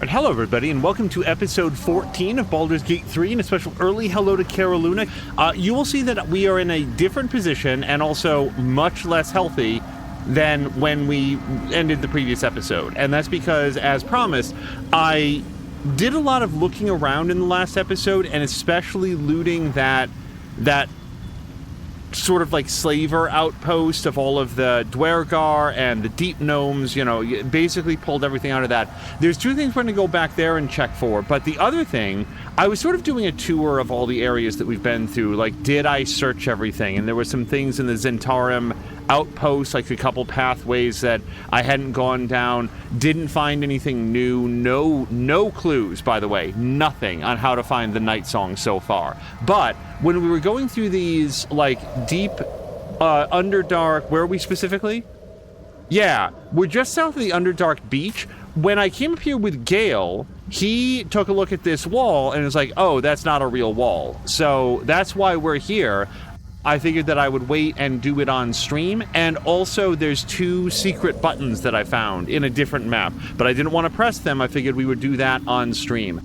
And hello everybody, and welcome to episode 14 of Baldur's Gate 3, and a special early hello to Caroluna. You will see that we are in a different position, and also much less healthy than when we ended the previous episode. And that's because, as promised, I did a lot of looking around in the last episode, and especially looting that sort of like slaver outpost of all of the Dwergar and the deep gnomes, you know, basically pulled everything out of that. There's two things we're going to go back there and check for, but the other thing, I was sort of doing a tour of all the areas that we've been through, like, did I search everything? And there were some things in the Zentarum outpost, like a couple pathways that I hadn't gone down, didn't find anything new, no clues, by the way, nothing on how to find the Night Song so far. But when we were going through these, like, deep, underdark, where are we specifically? Yeah, we're just south of the underdark beach. When I came up here with Gale, he took a look at this wall and was like, oh, that's not a real wall. So that's why we're here. I figured that I would wait and do it on stream, and also there's two secret buttons that I found in a different map, but I didn't want to press them. I figured we would do that on stream.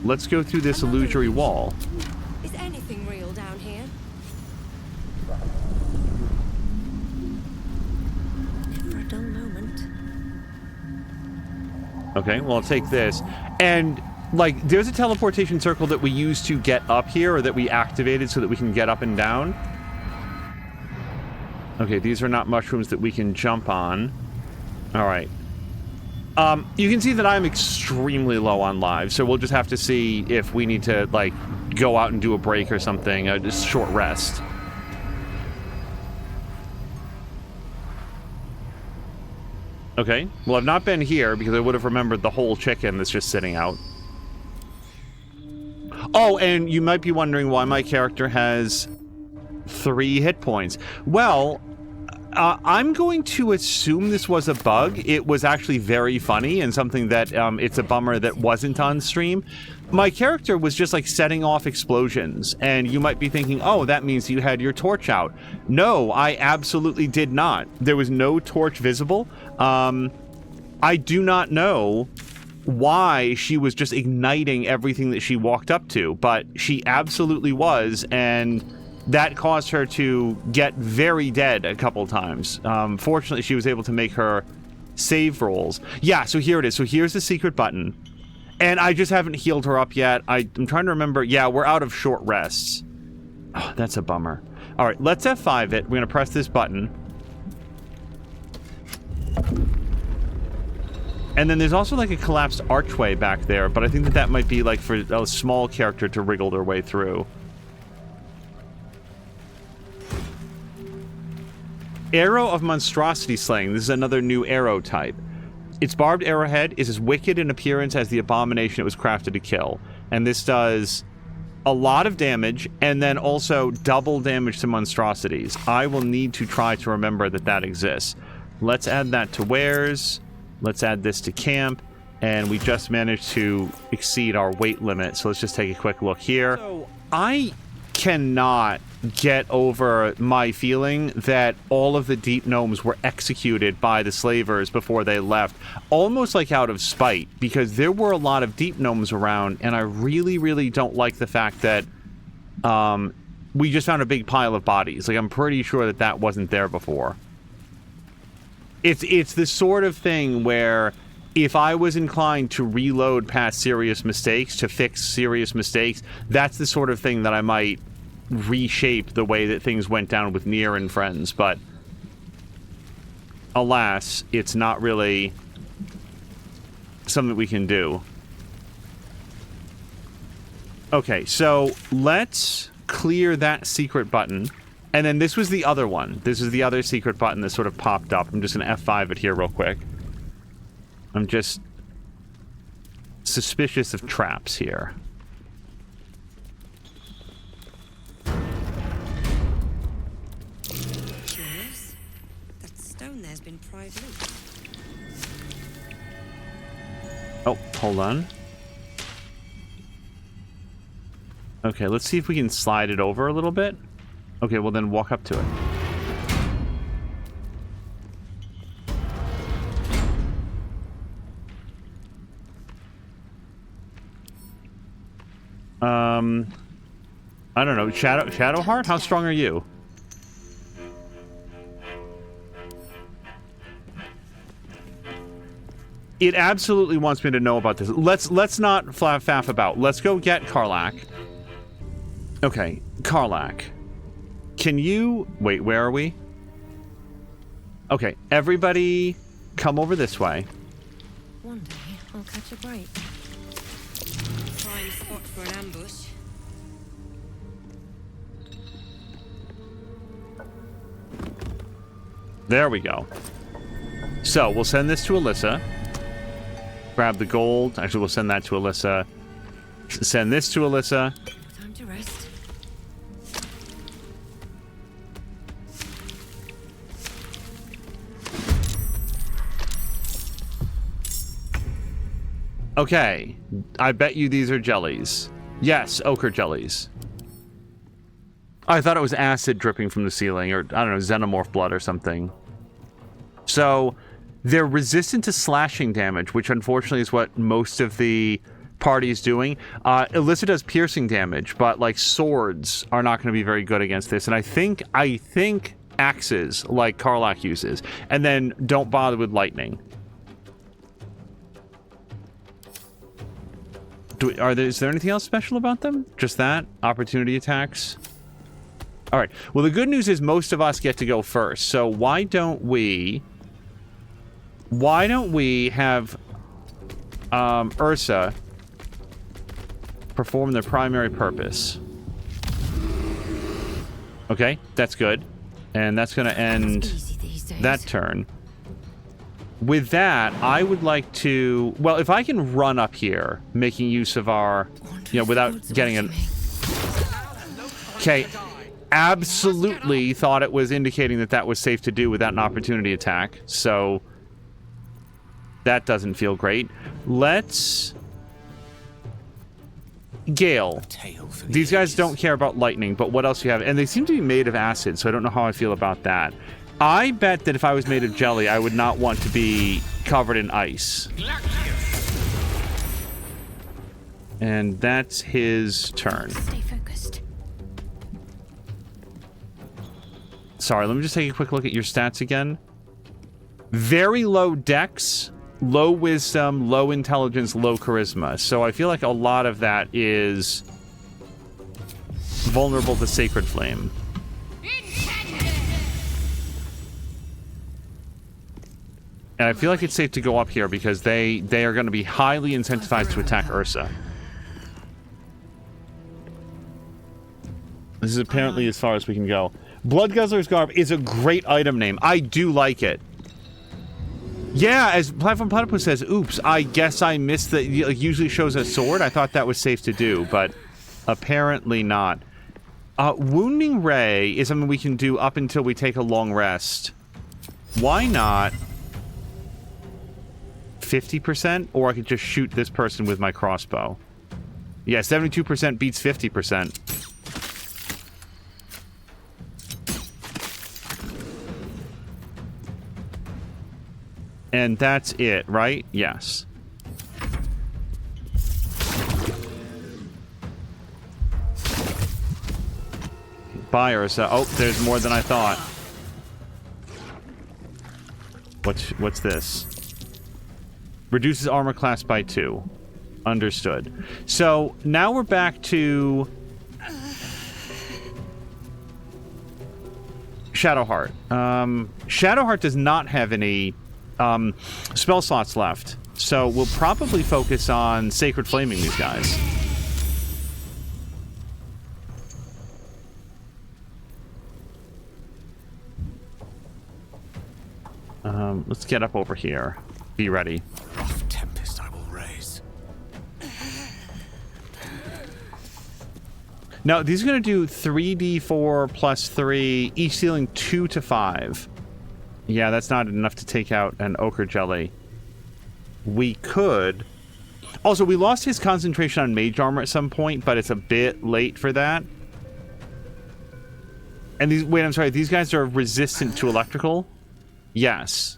Let's go through this illusory wall. Is anything real down here? Never a dull moment. Okay, well, I'll take this. And, like, there's a teleportation circle that we use to get up here, or that we activated so that we can get up and down. Okay, these are not mushrooms that we can jump on. Alright. You can see that I'm extremely low on lives, so we'll just have to see if we need to, like, go out and do a break or something, just short rest. Okay, well, I've not been here because I would have remembered the whole chicken that's just sitting out. Oh, and you might be wondering why my character has 3 hit points. Well, I'm going to assume this was a bug. It was actually very funny and something that it's a bummer that wasn't on stream. My character was just like setting off explosions, and you might be thinking, oh, that means you had your torch out. No, I absolutely did not. There was no torch visible. I do not know why she was just igniting everything that she walked up to, but she absolutely was, and that caused her to get very dead a couple times. Fortunately, she was able to make her save rolls. Yeah, so here it is. So here's the secret button. And I just haven't healed her up yet. I'm trying to remember. Yeah, we're out of short rests. Oh, that's a bummer. All right, let's F5 it. We're going to press this button. And then there's also like a collapsed archway back there, but I think that might be like for a small character to wriggle their way through. Arrow of Monstrosity Slaying. This is another new arrow type. Its barbed arrowhead is as wicked in appearance as the abomination it was crafted to kill. And this does a lot of damage, and then also double damage to monstrosities. I will need to try to remember that exists. Let's add that to wares. Let's add this to camp, and we just managed to exceed our weight limit, so let's just take a quick look here. So, I cannot get over my feeling that all of the deep gnomes were executed by the slavers before they left, almost like out of spite, because there were a lot of deep gnomes around, and I really, really don't like the fact that we just found a big pile of bodies. Like, I'm pretty sure that wasn't there before. It's the sort of thing where if I was inclined to reload past serious mistakes, to fix serious mistakes, that's the sort of thing that I might reshape the way that things went down with Nier and friends. But alas, it's not really something we can do. Okay, so let's clear that secret button. And then this was the other one. This is the other secret button that sort of popped up. I'm just going to F5 it here real quick. I'm just suspicious of traps here. Curious. That stone there's been pried loose. Oh, hold on. Okay, let's see if we can slide it over a little bit. Okay, well then walk up to it. I don't know. Shadowheart? How strong are you? It absolutely wants me to know about this. Let's not faff about. Let's go get Karlach. Okay, Karlach. Can you... Wait, where are we? Okay, everybody come over this way. One day, I'll catch a break. Prime spot for an ambush. There we go. So, we'll send this to Alyssa. Grab the gold. Actually, we'll send that to Alyssa. Send this to Alyssa. Time to rest. Okay. I bet you these are jellies. Yes, ochre jellies. I thought it was acid dripping from the ceiling, or, I don't know, xenomorph blood or something. So, they're resistant to slashing damage, which unfortunately is what most of the party is doing. Alyssa does piercing damage, but, like, swords are not going to be very good against this. And I think axes, like Karlach uses. And then don't bother with lightning. Is there anything else special about them? Just that? Opportunity attacks? Alright. Well, the good news is most of us get to go first. So why don't we have Ursa perform their primary purpose? Okay, that's good. And that's going to end that turn. With that, I would like to... Well, if I can run up here, making use of our... You know, without getting an... Okay. Absolutely thought it was indicating that that was safe to do without an opportunity attack. So... That doesn't feel great. Let's... Gale. These guys don't care about lightning, but what else do you have? And they seem to be made of acid, so I don't know how I feel about that. I bet that if I was made of jelly, I would not want to be covered in ice. And that's his turn. Stay focused. Sorry, let me just take a quick look at your stats again. Very low dex, low wisdom, low intelligence, low charisma. So I feel like a lot of that is vulnerable to Sacred Flame. And I feel like it's safe to go up here because they are going to be highly incentivized to attack Ursa. This is apparently as far as we can go. Blood Guzzler's Garb is a great item name. I do like it. Yeah, as Platform Platypus says, oops, I guess I missed the... Like, usually shows a sword. I thought that was safe to do, but apparently not. Wounding Ray is something we can do up until we take a long rest. Why not 50%? Or I could just shoot this person with my crossbow. Yeah, 72% beats 50%. And that's it, right? Yes. Bye, Ursa. Oh, there's more than I thought. What's this? Reduces armor class by 2. Understood. So, now we're back to... Shadowheart. Shadowheart does not have any... spell slots left. So we'll probably focus on Sacred Flaming these guys. Let's get up over here. Be ready. Rough tempest I will raise. Now, these are going to do 3d4 plus 3, each dealing 2 to 5. Yeah, that's not enough to take out an ochre jelly. We could... Also, we lost his concentration on mage armor at some point, but it's a bit late for that. And these... Wait, I'm sorry. These guys are resistant to electrical? Yes.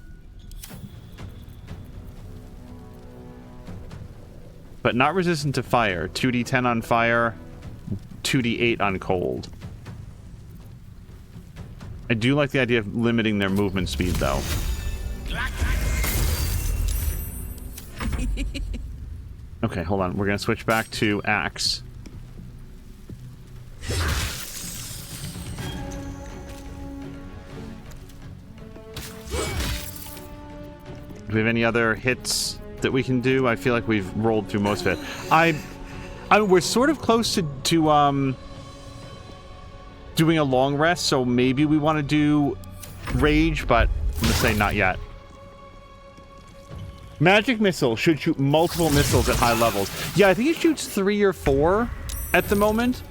But not resistant to fire. 2d10 on fire. 2d8 on cold. I do like the idea of limiting their movement speed, though. Okay, hold on. We're going to switch back to axe. Do we have any other hits that we can do? I feel like we've rolled through most of it. We're sort of close to doing a long rest, so maybe we want to do rage, but I'm going to say not yet. Magic missile should shoot multiple missiles at high levels. Yeah, I think it shoots 3 or 4 at the moment.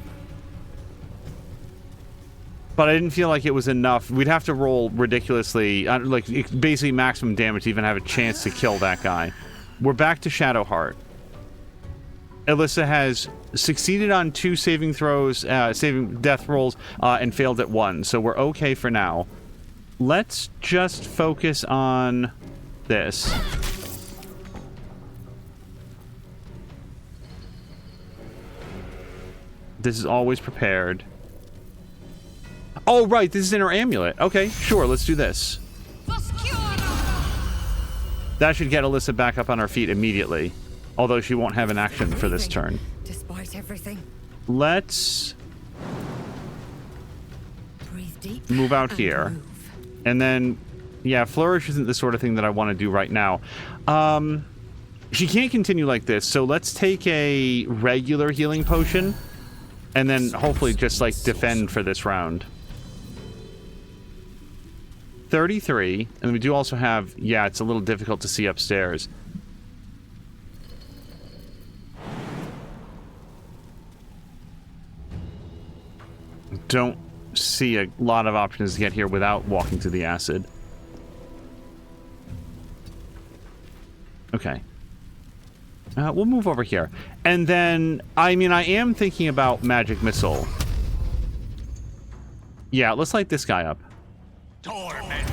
But I didn't feel like it was enough. We'd have to roll ridiculously, like basically maximum damage to even have a chance to kill that guy. We're back to Shadowheart. Alyssa has succeeded on 2 saving throws, saving death rolls, and failed at 1. So we're okay for now. Let's just focus on this. This is always prepared. Oh, right. This is in her amulet. Okay, sure. Let's do this. That should get Alyssa back up on her feet immediately. Although she won't have an action for this turn. Despite everything. Let's Breathe deep. move out here. Move. And then, yeah, Flourish isn't the sort of thing that I want to do right now. She can't continue like this, so let's take a regular healing potion. And then hopefully just, like, defend for this round. 33. And we do also have... Yeah, it's a little difficult to see upstairs. Don't see a lot of options to get here without walking through the acid. Okay. We'll move over here. And then, I mean, I am thinking about Magic Missile. Yeah, let's light this guy up. Torment.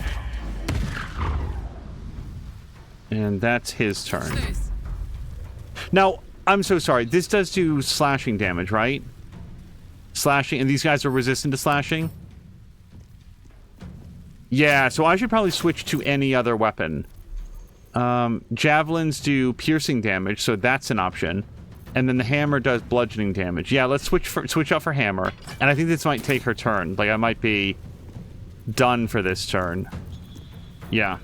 And that's his turn. Now, I'm so sorry. This does do slashing damage, right? Slashing, and these guys are resistant to slashing? Yeah, so I should probably switch to any other weapon. Javelins do piercing damage, so that's an option. And then the hammer does bludgeoning damage. Yeah, let's switch out for hammer. And I think this might take her turn. Like, I might be done for this turn. Yeah.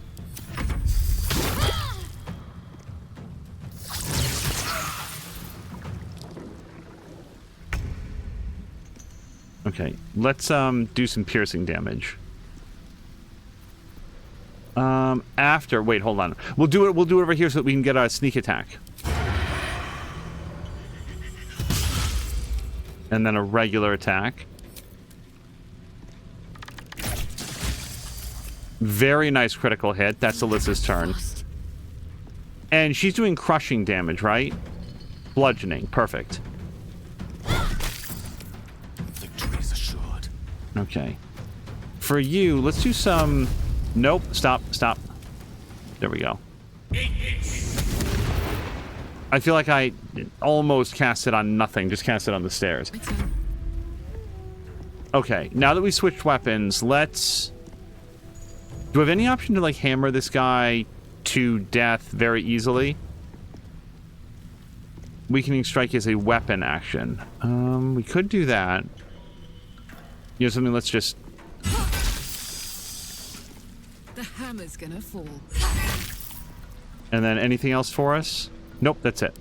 Okay, let's do some piercing damage. Wait, hold on. We'll do it over here so that we can get a sneak attack. And then a regular attack. Very nice critical hit. That's Alyssa's turn. And she's doing crushing damage, right? Bludgeoning. Perfect. Victory is assured. Okay. For you, let's do some... Nope. Stop. There we go. I feel like I almost cast it on nothing. Just cast it on the stairs. Okay. Now that we switched weapons, let's... Do we have any option to, like, hammer this guy to death very easily? Weakening strike is a weapon action. We could do that. You know something? Let's just... The hammer's gonna fall. And then anything else for us? Nope, that's it.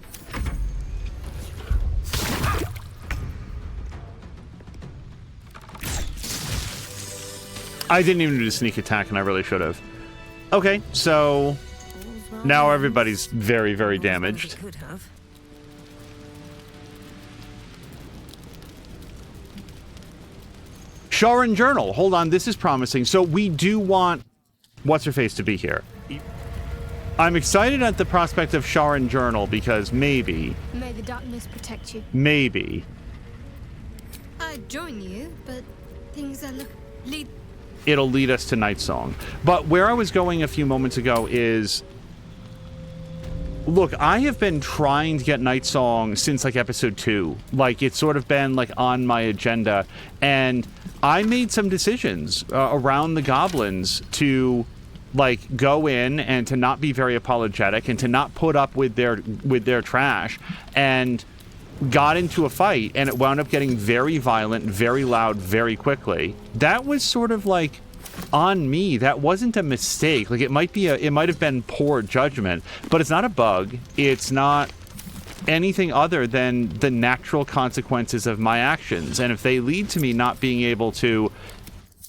I didn't even do the sneak attack, and I really should have. Okay, so now everybody's very, very damaged. Could have. Sharon Journal. Hold on, this is promising. So we do want What's-Her-Face to be here. I'm excited at the prospect of Sharon Journal because maybe... May the darkness protect you. Maybe. I'd join you, but things are lead. It'll lead us to Night Song. But where I was going a few moments ago is... Look, I have been trying to get Night Song since, like, episode 2. Like, it's sort of been, like, on my agenda. And I made some decisions around the goblins to, like, go in and to not be very apologetic and to not put up with their trash, and got into a fight, and it wound up getting very violent, very loud, very quickly. That was sort of, like, on me. That wasn't a mistake. Like, it might have been poor judgment, but it's not a bug. It's not anything other than the natural consequences of my actions. And if they lead to me not being able to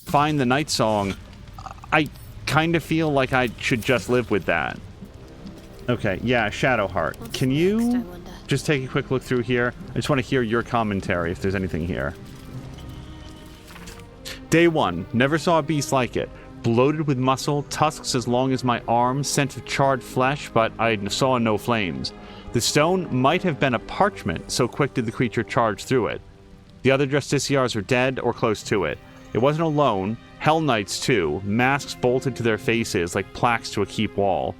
find the Night Song, I kind of feel like I should just live with that. Okay, yeah, Shadowheart. What's Can next, I you wonder? just take a quick look through here? I just want to hear your commentary if there's anything here. Day 1. Never saw a beast like it. Bloated with muscle, tusks as long as my arm, scent of charred flesh, but I saw no flames. The stone might have been a parchment, so quick did the creature charge through it. The other justiciars are dead or close to it. It wasn't alone. Hell Knights, too. Masks bolted to their faces like plaques to a keep wall.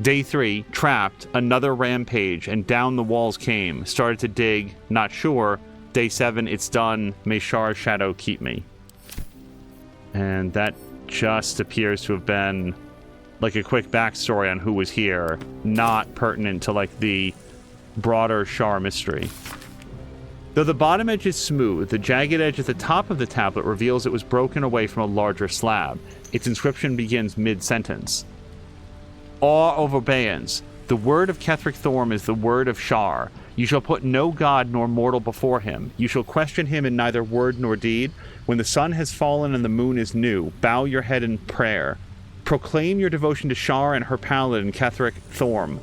Day 3. Trapped. Another rampage, and down the walls came. Started to dig. Not sure. Day 7. It's done. May Shar's shadow keep me. And that just appears to have been like a quick backstory on who was here, not pertinent to like the broader Shar mystery. Though the bottom edge is smooth, the jagged edge at the top of the tablet reveals it was broken away from a larger slab. Its inscription begins mid-sentence. Awe of obeyance. The word of Ketheric Thorm is the word of Shar. You shall put no god nor mortal before him. You shall question him in neither word nor deed. When the sun has fallen and the moon is new, bow your head in prayer. Proclaim your devotion to Shar and her paladin Ketheric Thorm.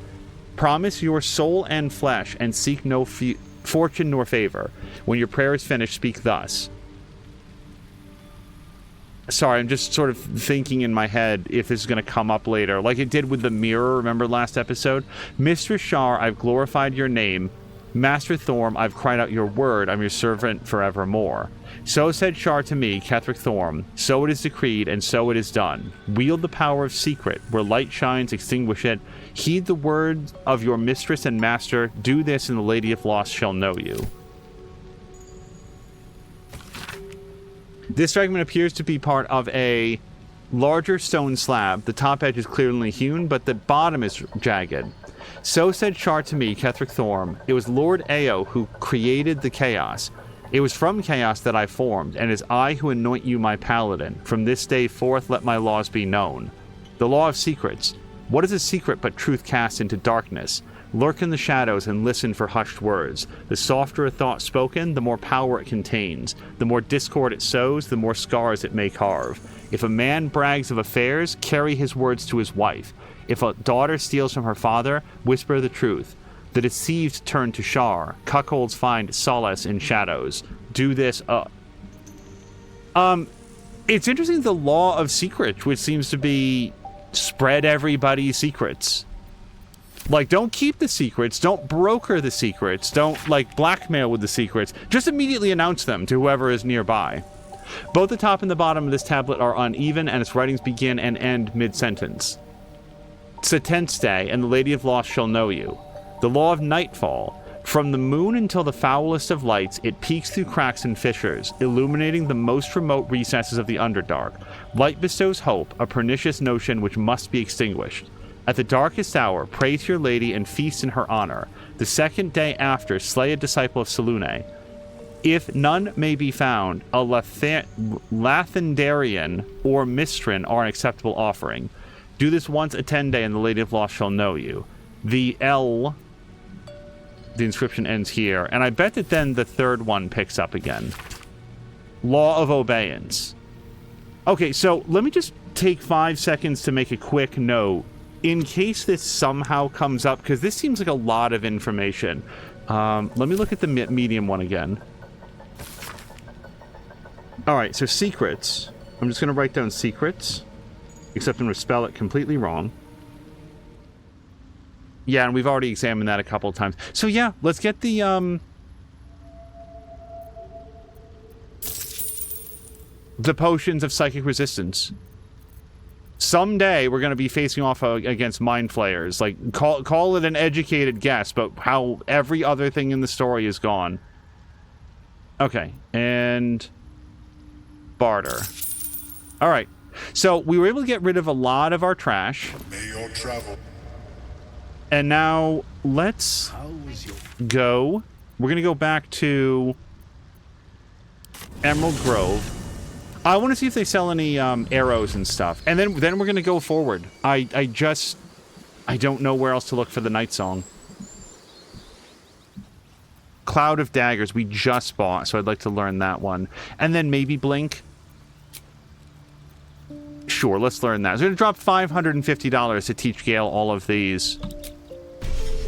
Promise your soul and flesh, and seek no fortune nor favor. When your prayer is finished, speak thus. Sorry, I'm just sort of thinking in my head if this is going to come up later, like it did with the mirror, remember last episode? Mistress Shar, I've glorified your name. Master Thorm, I've cried out your word. I'm your servant forevermore. So said Shar to me, Ketheric Thorm. So it is decreed, and so it is done. Wield the power of secret. Where light shines, extinguish it. Heed the words of your mistress and master. Do this, and the Lady of Lost shall know you. This fragment appears to be part of a larger stone slab. The top edge is clearly hewn, but the bottom is jagged. So said Shar to me, Ketheric Thorm. It was Lord Ao who created the chaos. It was from chaos that I formed, and it is I who anoint you my paladin. From this day forth let my laws be known. The law of secrets. What is a secret but truth cast into darkness? Lurk in the shadows and listen for hushed words. The softer a thought spoken, the more power it contains. The more discord it sows, the more scars it may carve. If a man brags of affairs, carry his words to his wife. If a daughter steals from her father, whisper the truth. The deceived turn to Shar. Cuckolds find solace in shadows. Do this. It's interesting, the law of secrets, which seems to be spread everybody's secrets. Like, don't keep the secrets, don't broker the secrets, don't, like, blackmail with the secrets. Just immediately announce them to whoever is nearby. Both the top and the bottom of this tablet are uneven, and its writings begin and end mid-sentence. It's a 10th day, and the Lady of Lost shall know you. The law of nightfall. From the moon until the foulest of lights, it peeks through cracks and fissures, illuminating the most remote recesses of the underdark. Light bestows hope, a pernicious notion which must be extinguished. At the darkest hour, pray to your lady and feast in her honor. The second day after, slay a disciple of Selune. If none may be found, a Lathendarian or Mistran are an acceptable offering. Do this once a 10 day, and the Lady of Lost shall know you. The inscription ends here, and I bet that then the third one picks up again. Law of Obeyance. Okay, so let me just take 5 seconds to make a quick note in case this somehow comes up, because this seems like a lot of information. Let me look at the medium one again. Alright, so secrets. I'm just going to write down secrets, except I'm going to spell it completely wrong. Yeah, and we've already examined that a couple of times. So yeah, let's get the potions of psychic resistance. someday we're going to be facing off against mind flayers. Like, call it an educated guess, but how every other thing in the story is gone. Okay, and barter. All right, so we were able to get rid of a lot of our trash. May your travel. And now let's go. We're going to go back to Emerald Grove. I want to see if they sell any arrows and stuff. And then we're going to go forward. I don't know where else to look for the night song. Cloud of Daggers we just bought, so I'd like to learn that one. And then maybe Blink. Sure, let's learn that. So we're going to drop $550 to teach Gale all of these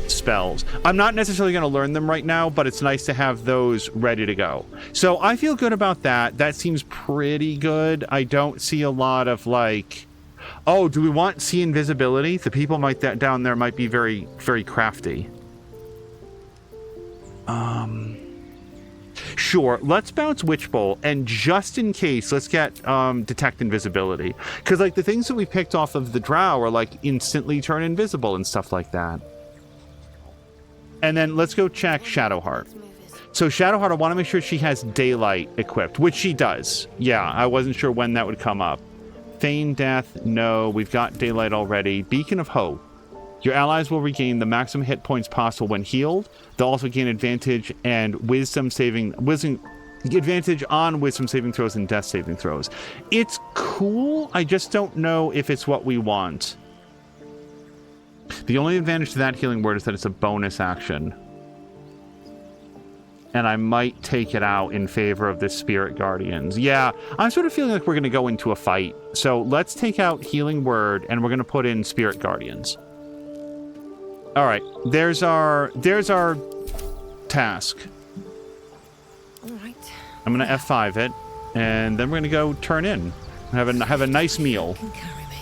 spells. I'm not necessarily going to learn them right now, but it's nice to have those ready to go. So I feel good about that. That seems pretty good. I don't see a lot of like, oh, do we want see invisibility? The people down there might be very, very crafty. Sure, let's bounce Witch Bolt, and just in case, let's get detect invisibility. Because like the things that we picked off of the drow are like instantly turn invisible and stuff like that. And then let's go check Shadowheart. So Shadowheart, I want to make sure she has daylight equipped, which she does. Yeah, I wasn't sure when that would come up. Feign Death, no, we've got daylight already. Beacon of Hope. Your allies will regain the maximum hit points possible when healed. They'll also gain advantage and advantage on wisdom saving throws and death saving throws. It's cool. I just don't know if it's what we want. The only advantage to that healing word is that it's a bonus action. And I might take it out in favor of the Spirit Guardians. Yeah, I'm sort of feeling like we're going to go into a fight. So let's take out healing word and we're going to put in Spirit Guardians. All right, there's our task. All right. I'm going to F5 it, and then we're going to go turn in. Have a nice meal. Can carry me.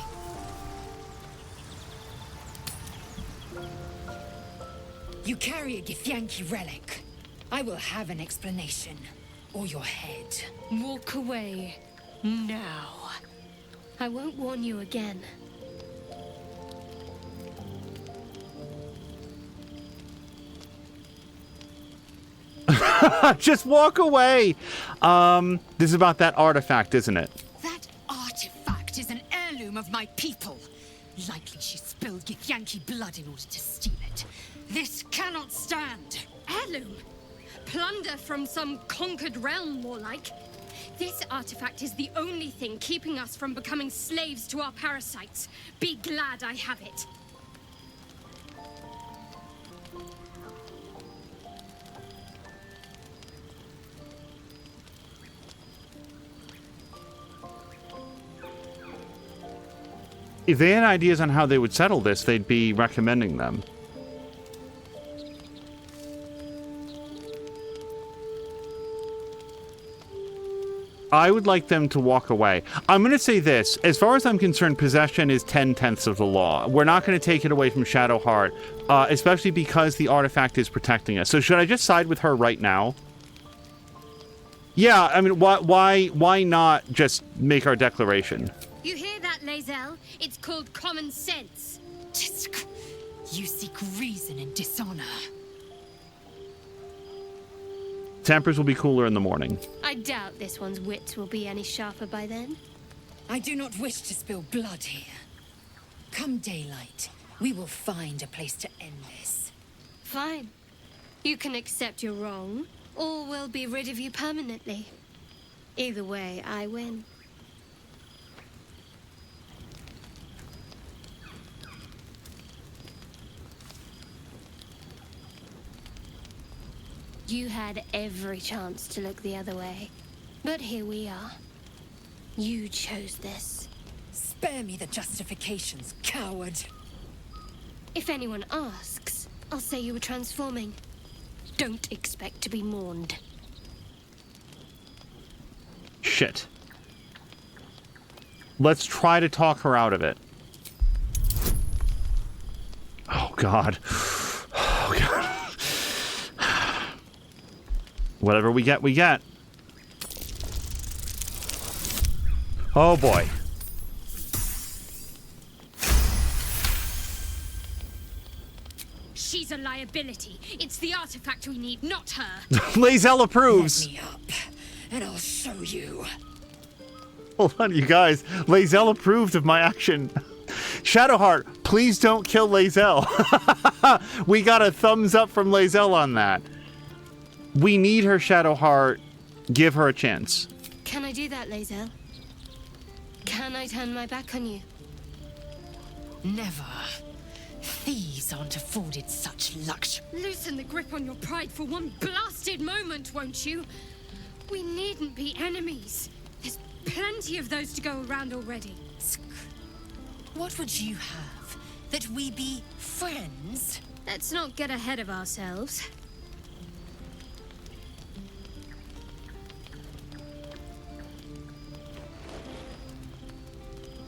You carry a Githyanki relic. I will have an explanation. Or your head. Walk away. Now. I won't warn you again. Just walk away. This is about that artifact, isn't it? That artifact is an heirloom of my people. Likely she spilled Githyanki blood in order to steal it. This cannot stand. Heirloom? Plunder from some conquered realm, more like. This artifact is the only thing keeping us from becoming slaves to our parasites. Be glad I have it. If they had ideas on how they would settle this, they'd be recommending them. I would like them to walk away. I'm going to say this. As far as I'm concerned, possession is 10/10 of the law. We're not going to take it away from Shadowheart, especially because the artifact is protecting us. So should I just side with her right now? Yeah, I mean, why not just make our declaration? You hear that, Lae'zel? It's called common sense. You seek reason and dishonor. Tempers will be cooler in the morning. I doubt this one's wits will be any sharper by then. I do not wish to spill blood here. Come daylight, we will find a place to end this. Fine. You can accept you're wrong, or we'll be rid of you permanently. Either way, I win. You had every chance to look the other way. But here we are. You chose this. Spare me the justifications, coward. If anyone asks, I'll say you were transforming. Don't expect to be mourned. Shit. Let's try to talk her out of it. Oh, God. Oh, God. Whatever we get, we get. Oh, boy. She's a liability. It's the artifact we need, not her. Lae'zel approves. Let me up, and I'll show you. Hold on, you guys. Lae'zel approved of my action. Shadowheart, please don't kill Lae'zel. We got a thumbs up from Lae'zel on that. We need her, Shadowheart. Give her a chance. Can I do that, Lae'zel? Can I turn my back on you? Never. Thieves aren't afforded such luxury. Loosen the grip on your pride for one blasted moment, won't you? We needn't be enemies. There's plenty of those to go around already. What would you have? That we be friends? Let's not get ahead of ourselves.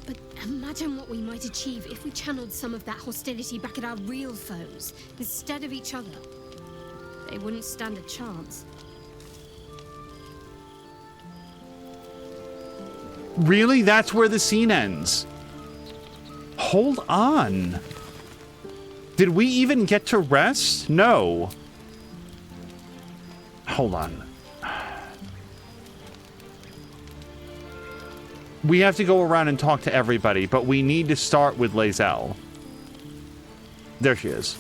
But imagine what we might achieve if we channeled some of that hostility back at our real foes, instead of each other. They wouldn't stand a chance. Really? That's where the scene ends. Hold on. Did we even get to rest? No. Hold on. We have to go around and talk to everybody, but we need to start with Lae'zel. There she is.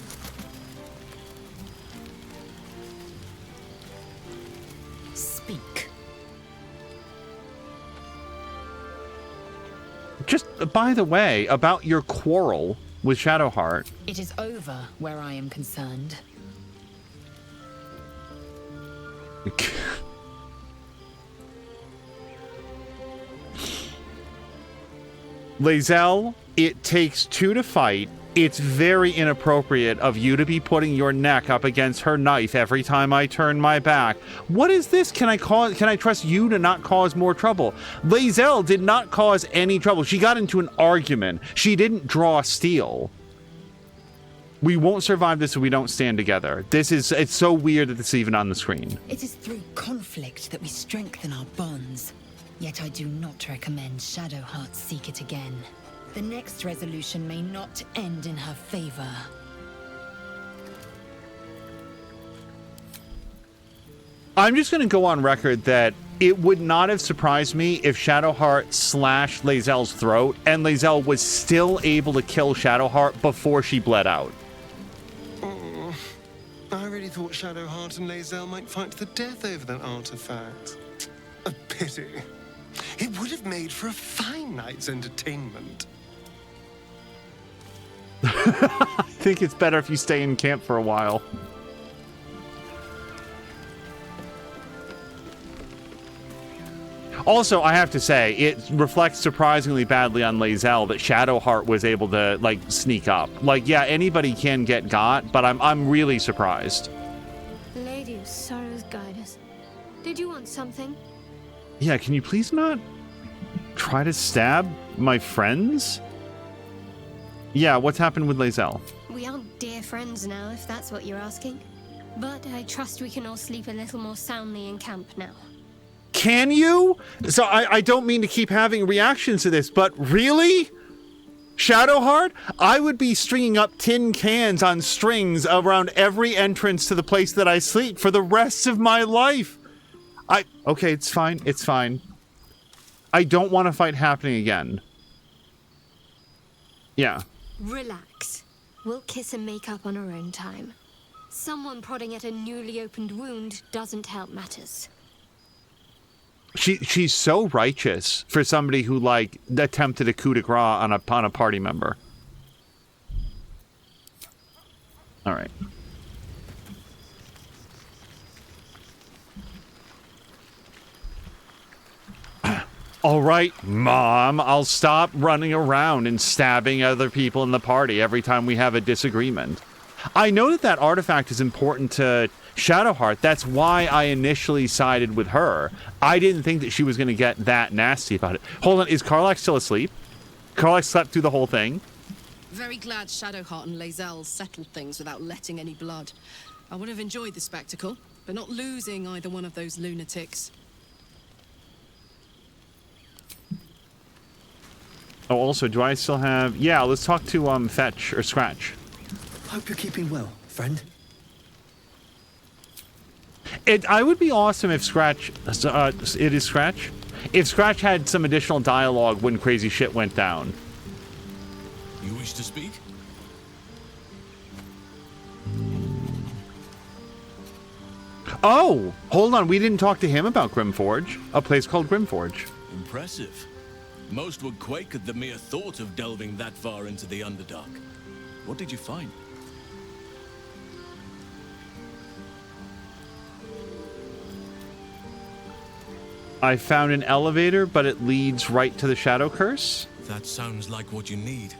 Speak. Just, by the way, about your quarrel with Shadowheart. It is over where I am concerned. Lae'zel, it takes two to fight. It's very inappropriate of you to be putting your neck up against her knife every time I turn my back. What is this? Can I trust you to not cause more trouble? Lae'zel did not cause any trouble. She got into an argument. She didn't draw steel. We won't survive this if we don't stand together. It's so weird that this is even on the screen. It is through conflict that we strengthen our bonds. Yet I do not recommend Shadowheart seek it again. The next resolution may not end in her favor. I'm just going to go on record that it would not have surprised me if Shadowheart slashed Lae'zel's throat and Lae'zel was still able to kill Shadowheart before she bled out. Oh, I really thought Shadowheart and Lae'zel might fight to the death over that artifact. A pity. It would have made for a fine night's entertainment. I think it's better if you stay in camp for a while. Also, I have to say, it reflects surprisingly badly on Lae'zel that Shadowheart was able to, like, sneak up. Like, yeah, anybody can get got, but I'm really surprised. Lady of Sorrows, guide us. Did you want something? Yeah, can you please not try to stab my friends? Yeah, what's happened with Lae'zel? We aren't dear friends now, if that's what you're asking. But I trust we can all sleep a little more soundly in camp now. Can you? So I don't mean to keep having reactions to this, but really? Shadowheart? I would be stringing up tin cans on strings around every entrance to the place that I sleep for the rest of my life. Okay, it's fine. It's fine. I don't want a fight happening again. Yeah. Relax. We'll kiss and make up on our own time. Someone prodding at a newly opened wound doesn't help matters. She's so righteous for somebody who, like, attempted a coup de grace on a party member. All right. All right, Mom, I'll stop running around and stabbing other people in the party every time we have a disagreement. I know that artifact is important to Shadowheart. That's why I initially sided with her. I didn't think that she was going to get that nasty about it. Hold on, is Karlach still asleep? Karlach slept through the whole thing? Very glad Shadowheart and Lae'zel settled things without letting any blood. I would have enjoyed the spectacle, but not losing either one of those lunatics. Oh, also, do I still have... Yeah, let's talk to Fetch or Scratch. Hope you're keeping well. friend. I would be awesome if Scratch... it is Scratch? If Scratch had some additional dialogue when crazy shit went down. You wish to speak? Oh! Hold on, we didn't talk to him about Grimforge. A place called Grimforge. Impressive. Most would quake at the mere thought of delving that far into the underdark. What did you find? I found an elevator, but it leads right to the Shadow Curse. That sounds like what you need.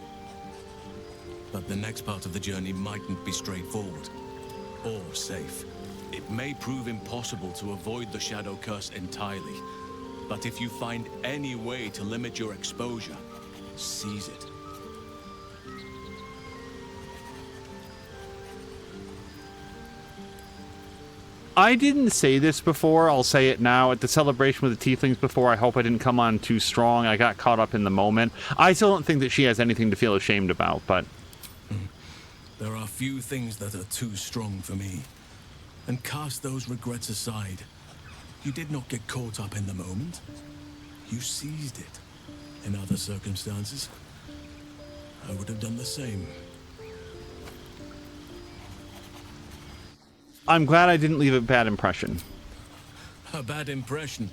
But the next part of the journey mightn't be straightforward or safe. It may prove impossible to avoid the Shadow Curse entirely. But if you find any way to limit your exposure, seize it. I didn't say this before, I'll say it now. At the celebration with the Tieflings before, I hope I didn't come on too strong. I got caught up in the moment. I still don't think that she has anything to feel ashamed about, but... There are few things that are too strong for me. And cast those regrets aside. You did not get caught up in the moment. You seized it. In other circumstances, I would have done the same. I'm glad I didn't leave a bad impression. A bad impression?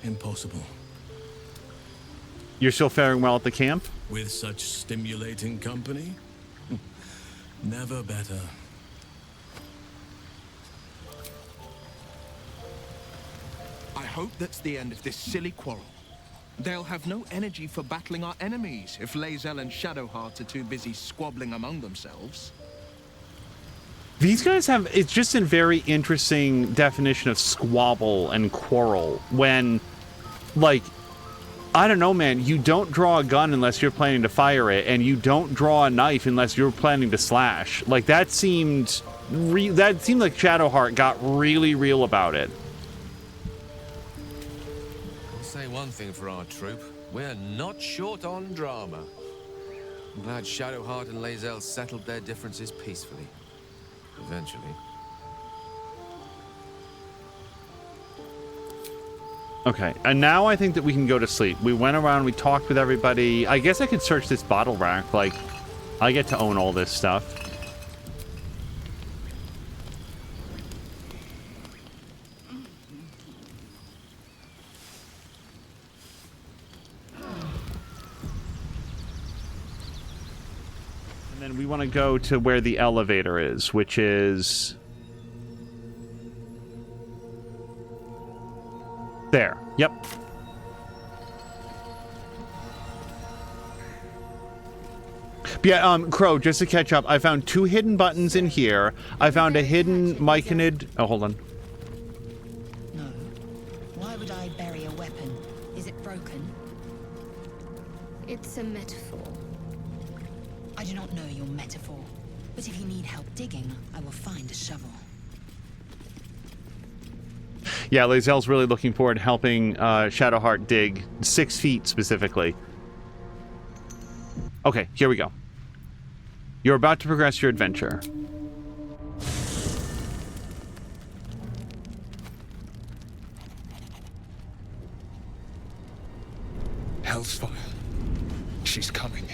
Impossible. You're still faring well at the camp? With such stimulating company? Never better. I hope that's the end of this silly quarrel. They'll have no energy for battling our enemies if Lae'zel and Shadowheart are too busy squabbling among themselves. These guys have... It's just a very interesting definition of squabble and quarrel. When, like... I don't know, man. You don't draw a gun unless you're planning to fire it, and you don't draw a knife unless you're planning to slash. Like, that seemed... that seemed like Shadowheart got really real about it. I'll say one thing for our troop. We're not short on drama. I'm glad Shadowheart and Lae'zel settled their differences peacefully. Eventually. Okay, and now I think that we can go to sleep. We went around, we talked with everybody. I guess I could search this bottle rack. Like, I get to own all this stuff. And then we want to go to where the elevator is, which is... there. Yep. But yeah, Crow, just to catch up, I found 2 hidden buttons in here. I found a hidden myconid... Oh, hold on. No. Why would I bury a weapon? Is it broken? It's a metaphor. I do not know your metaphor. But if you need help digging, I will find a shovel. Yeah, Lae'zel's really looking forward to helping Shadowheart dig 6 feet specifically. Okay, here we go. You're about to progress your adventure. Hellsfire. She's coming.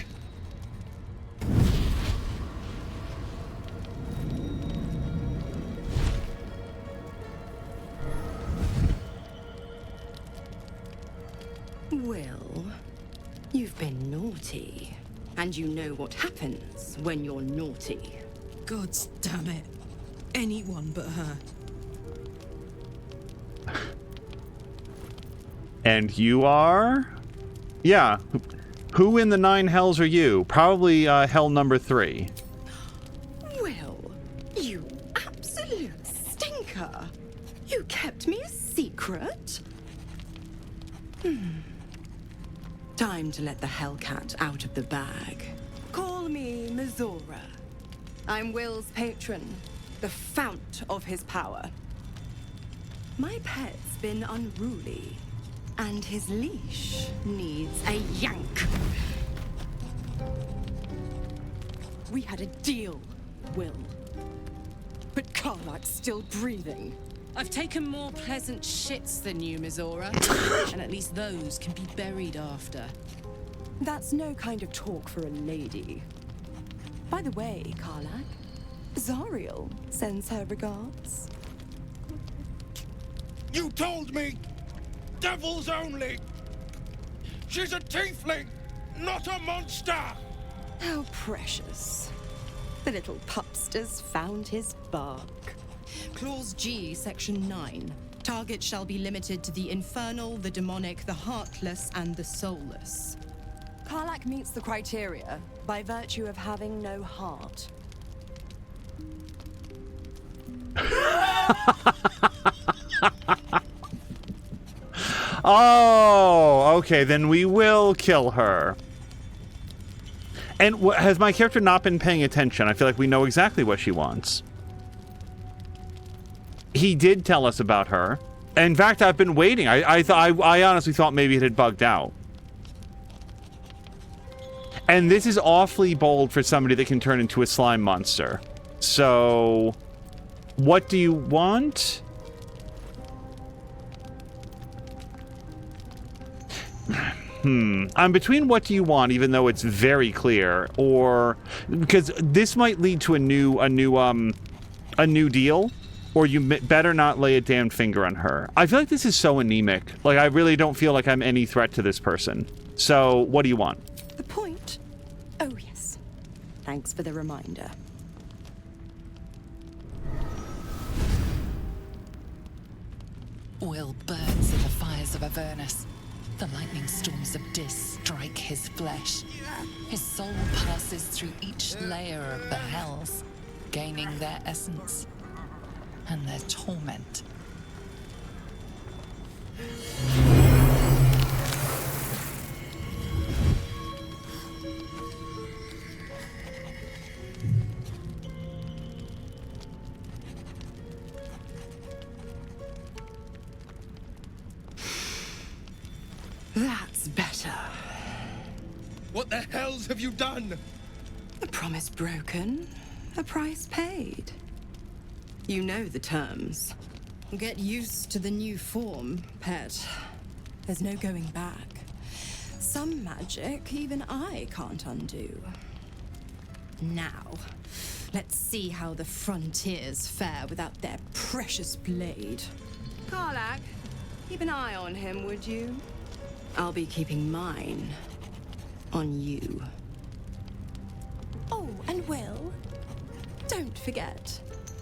Well, you've been naughty. And you know what happens when you're naughty. Gods damn it. Anyone but her. And you are? Yeah. Who in the 9 hells are you? Probably hell number 3. Well, you absolute stinker. You kept me a secret? Time to let the Hellcat out of the bag. Call me Mizora. I'm Will's patron, the fount of his power. My pet's been unruly, and his leash needs a yank. We had a deal. Will. But Karlak's still breathing. I've taken more pleasant shits than you, Mizora. And at least those can be buried after. That's no kind of talk for a lady. By the way, Karlak, Zariel sends her regards. You told me! Devils only! She's a tiefling, not a monster! How precious. The little pupster's found his bark. Clause G, Section 9. Target shall be limited to the infernal, the demonic, the heartless, and the soulless. Karlak meets the criteria by virtue of having no heart. Oh, okay, then we will kill her. And has my character not been paying attention? I feel like we know exactly what she wants. He did tell us about her. In fact, I've been waiting. I honestly thought maybe it had bugged out. And this is awfully bold for somebody that can turn into a slime monster. So, what do you want? I'm between what do you want, even though it's very clear, or because this might lead to a new deal, or you better not lay a damn finger on her. I feel like this is so anemic. Like, I really don't feel like I'm any threat to this person. So, what do you want? The point? Oh, yes. Thanks for the reminder. Will burns in the fires of Avernus. The lightning storms of Dis strike his flesh. His soul passes through each layer of the hells, gaining their essence and their torment. That's better. What the hells have you done? A promise broken, a price paid. You know the terms. Get used to the new form, pet. There's no going back. Some magic even I can't undo. Now, let's see how the frontiers fare without their precious blade. Karlak, keep an eye on him, would you? I'll be keeping mine on you. Oh, and Will, don't forget,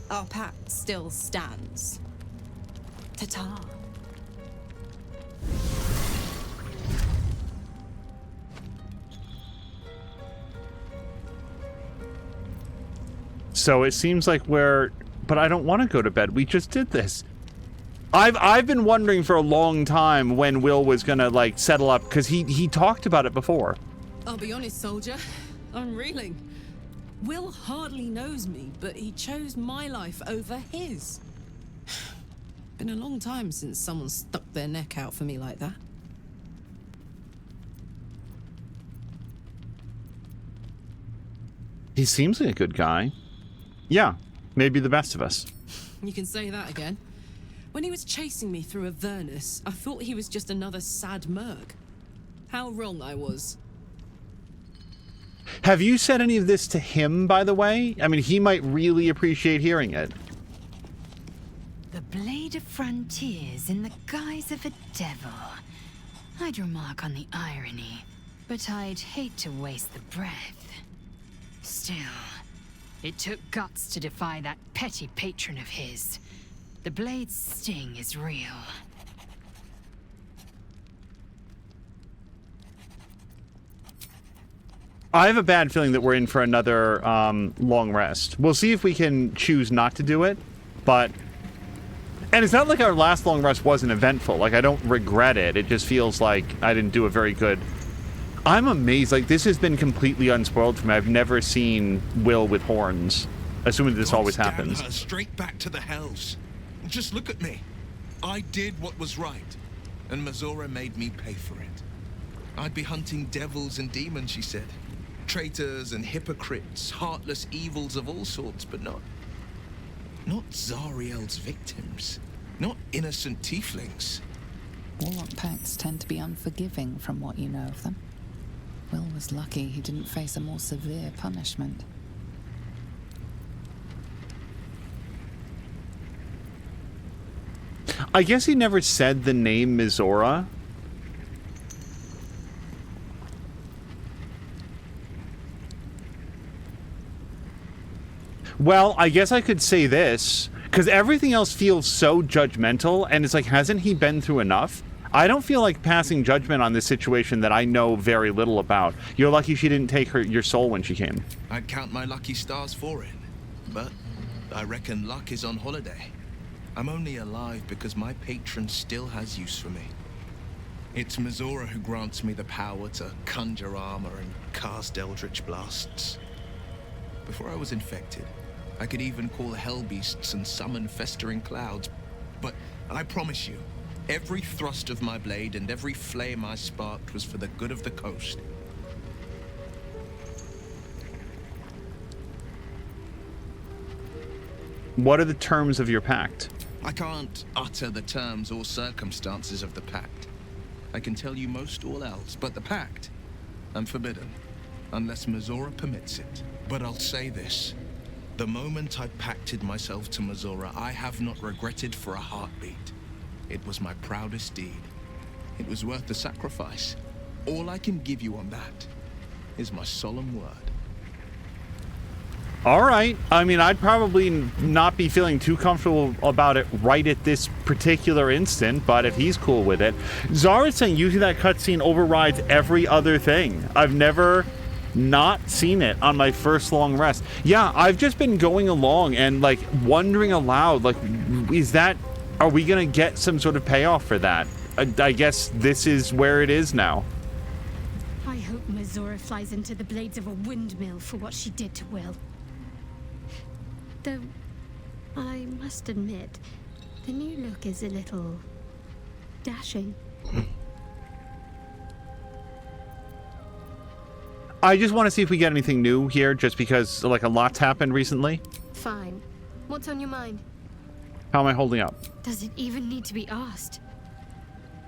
Our pact still stands. ta-ta. So it seems like but I don't want to go to bed. We just did this. I've been wondering for a long time when Will was gonna like settle up, because he talked about it before. I'll be honest, soldier. I'm reeling. Will hardly knows me, but he chose my life over his. Been a long time since someone stuck their neck out for me like that. He seems like a good guy. Yeah, maybe the best of us. You can say that again. When he was chasing me through Avernus, I thought he was just another sad merc. How wrong I was. Have you said any of this to him, by the way? I mean, he might really appreciate hearing it. The blade of frontiers in the guise of a devil. I'd remark on the irony, but I'd hate to waste the breath. Still, it took guts to defy that petty patron of his. The blade's sting is real. I have a bad feeling that we're in for another long rest. We'll see if we can choose not to do it, but... And it's not like our last long rest wasn't eventful. Like, I don't regret it. It just feels like I didn't do a very good... I'm amazed. Like, this has been completely unspoiled for me. I've never seen Will with horns, assuming this always happens. Damn her straight back to the hells. Just look at me. I did what was right, and Mizora made me pay for it. I'd be hunting devils and demons, she said. Traitors and hypocrites, heartless evils of all sorts, but not Zariel's victims. Not innocent tieflings. Warlock pacts tend to be unforgiving from what you know of them. Will was lucky he didn't face a more severe punishment. I guess he never said the name Mizora. Well, I guess I could say this, because everything else feels so judgmental, and it's like, hasn't he been through enough? I don't feel like passing judgment on this situation that I know very little about. You're lucky she didn't take your soul when she came. I'd count my lucky stars for it, but I reckon luck is on holiday. I'm only alive because my patron still has use for me. It's Mizora who grants me the power to conjure armor and cast eldritch blasts. Before I was infected, I could even call hell beasts and summon festering clouds. But I promise you, every thrust of my blade and every flame I sparked was for the good of the coast. What are the terms of your pact? I can't utter the terms or circumstances of the pact. I can tell you most all else, but the pact, I'm forbidden, unless Mizora permits it. But I'll say this. The moment I pacted myself to Mizora, I have not regretted for a heartbeat. It was my proudest deed. It was worth the sacrifice. All I can give you on that is my solemn word. All right. I mean, I'd probably not be feeling too comfortable about it right at this particular instant, but if he's cool with it. Zara's saying using that cutscene overrides every other thing. I've never not seen it on my first long rest. Yeah, I've just been going along and, like, wondering aloud, like, are we gonna get some sort of payoff for that? I guess this is where it is now. I hope Mizora flies into the blades of a windmill for what she did to Will. Though, I must admit, the new look is a little dashing. I just want to see if we get anything new here, just because, like, a lot's happened recently. Fine. What's on your mind? How am I holding up? Does it even need to be asked?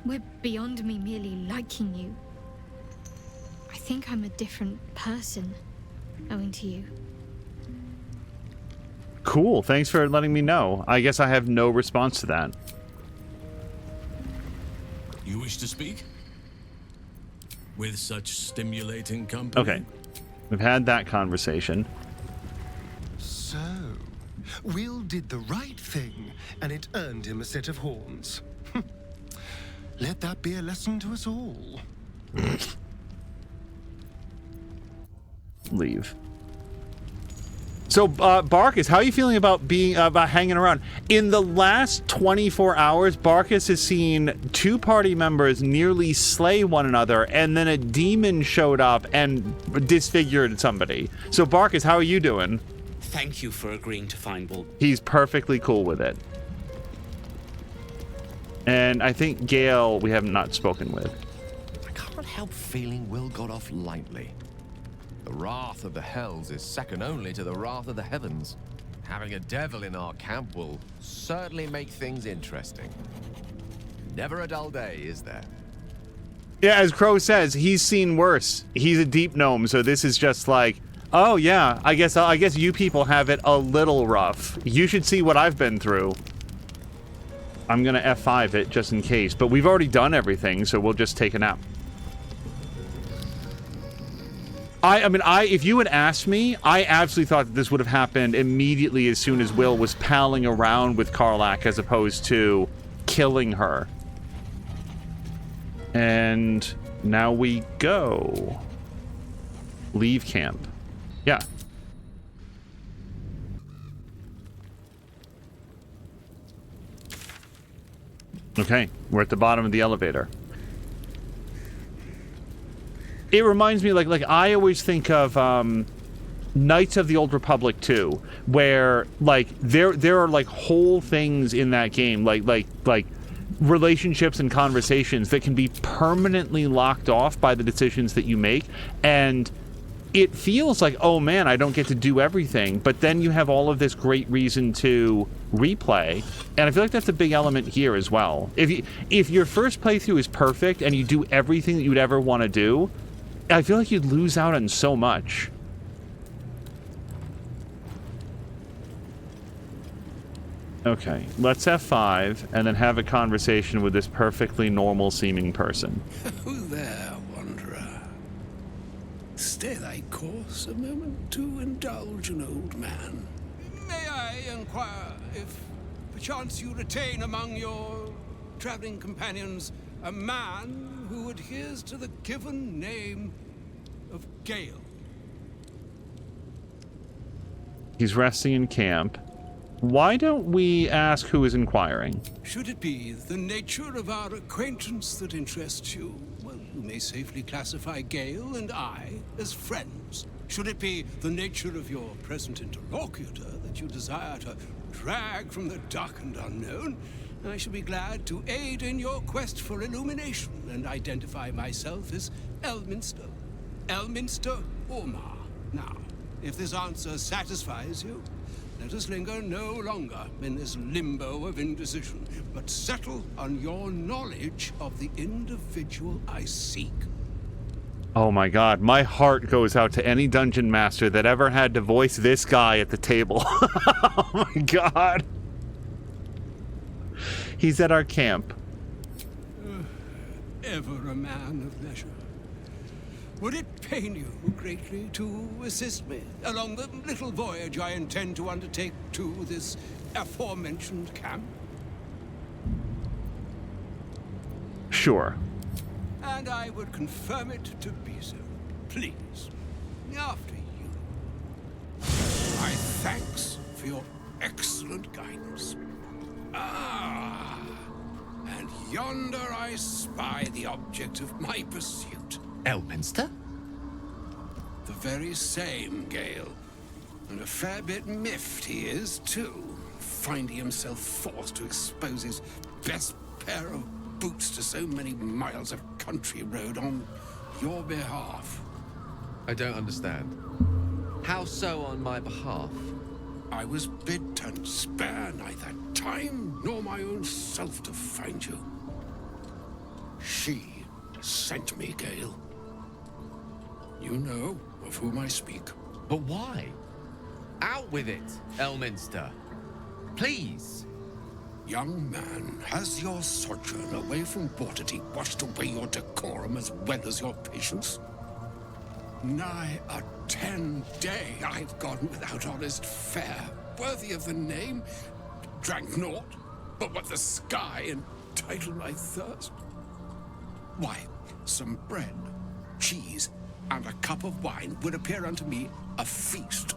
We're beyond me merely liking you. I think I'm a different person, owing to you. Cool, thanks for letting me know. I guess I have no response to that. You wish to speak? With such stimulating company? Okay, we've had that conversation. So, Will did the right thing, and it earned him a set of horns. Let that be a lesson to us all. Leave. So, Barkus, how are you feeling about about hanging around? In the last 24 hours, Barkus has seen 2 party members nearly slay one another, and then a demon showed up and disfigured somebody. So, Barkus, how are you doing? Thank you for agreeing to find Baldur. He's perfectly cool with it. And I think Gale, we have not spoken with. I can't help feeling Will got off lightly. The wrath of the hells is second only to the wrath of the heavens. Having a devil in our camp will certainly make things interesting. Never a dull day, is there? Yeah, as Crow says, he's seen worse. He's a deep gnome, so this is just like, oh yeah, I guess you people have it a little rough. You should see what I've been through. I'm gonna F5 it just in case, but we've already done everything, so we'll just take a nap. I mean, if you had asked me, I absolutely thought that this would have happened immediately as soon as Will was palling around with Karlach as opposed to killing her. And now we go. Leave camp. Yeah. Okay, we're at the bottom of the elevator. It reminds me, like I always think of Knights of the Old Republic 2, where like there are like whole things in that game, like relationships and conversations that can be permanently locked off by the decisions that you make, and it feels like, oh man, I don't get to do everything, but then you have all of this great reason to replay, and I feel like that's a big element here as well. If your first playthrough is perfect and you do everything that you'd ever want to do, I feel like you'd lose out on so much. Okay, let's F5 and then have a conversation with this perfectly normal seeming person. Who there, wanderer? Stay thy course a moment to indulge an old man. May I inquire if perchance you retain among your traveling companions a man who adheres to the given name of Gale? He's resting in camp. Why don't we ask who is inquiring? Should it be the nature of our acquaintance that interests you? Well, you may safely classify Gale and I as friends. Should it be the nature of your present interlocutor that you desire to drag from the dark and unknown, I shall be glad to aid in your quest for illumination and identify myself as Elminster. Elminster Ormar. Now, if this answer satisfies you, let us linger no longer in this limbo of indecision, but settle on your knowledge of the individual I seek. Oh my god, my heart goes out to any dungeon master that ever had to voice this guy at the table. Oh my god. He's at our camp. Ever a man of leisure. Would it pain you greatly to assist me along the little voyage I intend to undertake to this aforementioned camp? Sure. And I would confirm it to be so. Please, after you. My thanks for your excellent guidance. Ah, and yonder I spy the object of my pursuit. Elminster? The very same, Gale. And a fair bit miffed he is, too, finding himself forced to expose his best pair of boots to so many miles of country road on your behalf. I don't understand. How so on my behalf? I was bid to spare neither time nor my own self to find you. She sent me, Gale. You know of whom I speak. But why? Out with it, Elminster. Please. Young man, has your sojourn away from Waterdeep washed away your decorum as well as your patience? Nigh a 10-day I've gone without honest fare, worthy of the name. Drank naught, but what the sky entitled my thirst. Why, some bread, cheese, and a cup of wine would appear unto me a feast.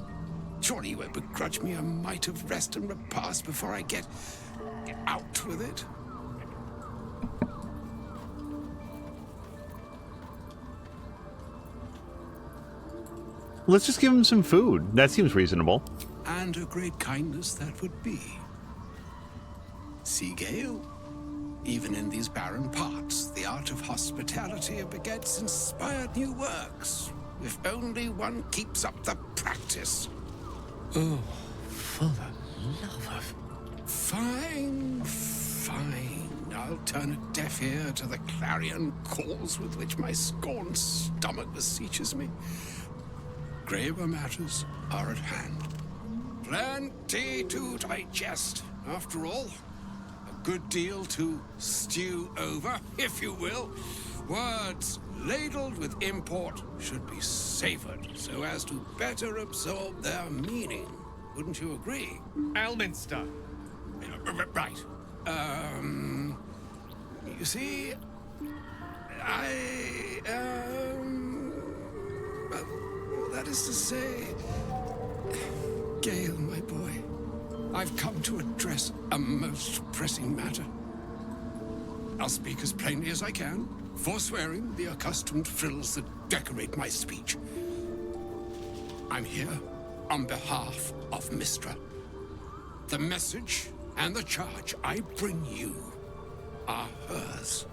Surely you won't begrudge me a mite of rest and repast before I get out with it. Let's just give him some food. That seems reasonable. And a great kindness that would be. See, Gale? Even in these barren parts, the art of hospitality begets inspired new works. If only one keeps up the practice. Oh, for the love of... Fine, fine. I'll turn a deaf ear to the clarion calls with which my scorned stomach beseeches me. Graver matters are at hand. Plenty to digest, after all. A good deal to stew over, if you will. Words ladled with import should be savored so as to better absorb their meaning. Wouldn't you agree? Elminster. Right. You see, well, that is to say, Gale, my boy, I've come to address a most pressing matter. I'll speak as plainly as I can, forswearing the accustomed frills that decorate my speech. I'm here on behalf of Mystra. The message and the charge I bring you are hers.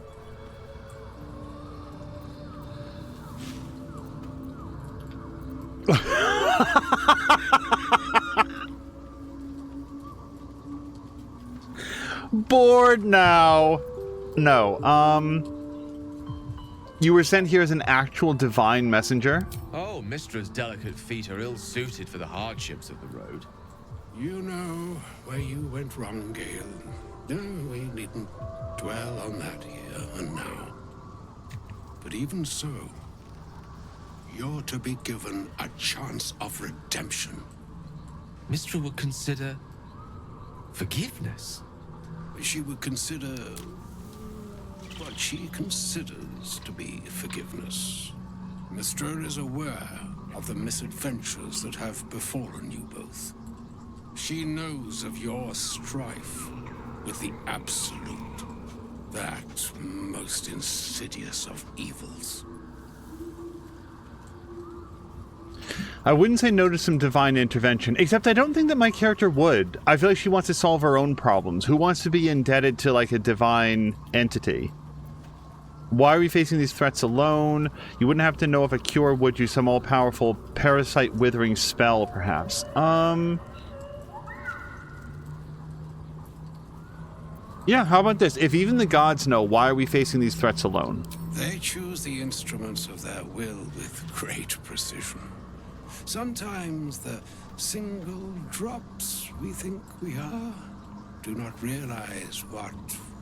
Bored now. No, you were sent here as an actual divine messenger? Oh, Mistra's delicate feet are ill-suited for the hardships of the road. You know where you went wrong, Gale. No, we needn't dwell on that here and now. But even so, you're to be given a chance of redemption. Mistra would consider forgiveness. She would consider what she considers to be forgiveness. Mistra is aware of the misadventures that have befallen you both. She knows of your strife with the Absolute, that most insidious of evils. I wouldn't say no to some divine intervention, except I don't think that my character would. I feel like she wants to solve her own problems. Who wants to be indebted to, like, a divine entity? Why are we facing these threats alone? You wouldn't have to know if a cure would you, some all-powerful parasite withering spell, perhaps. Yeah, how about this? If even the gods know, why are we facing these threats alone? They choose the instruments of their will with great precision. Sometimes the single drops we think we are do not realize what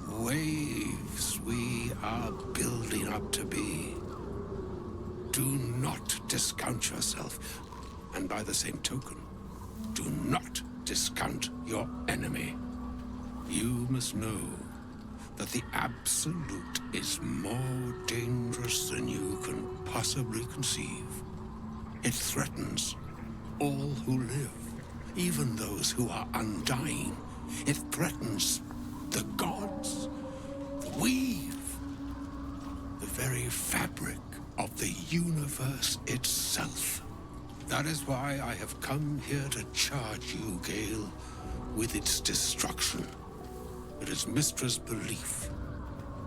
waves we are building up to be. Do not discount yourself, and by the same token, do not discount your enemy. You must know that the Absolute is more dangerous than you can possibly conceive. It threatens all who live, even those who are undying. It threatens the gods, the weave, the very fabric of the universe itself. That is why I have come here to charge you, Gale, with its destruction. It is Mistra's belief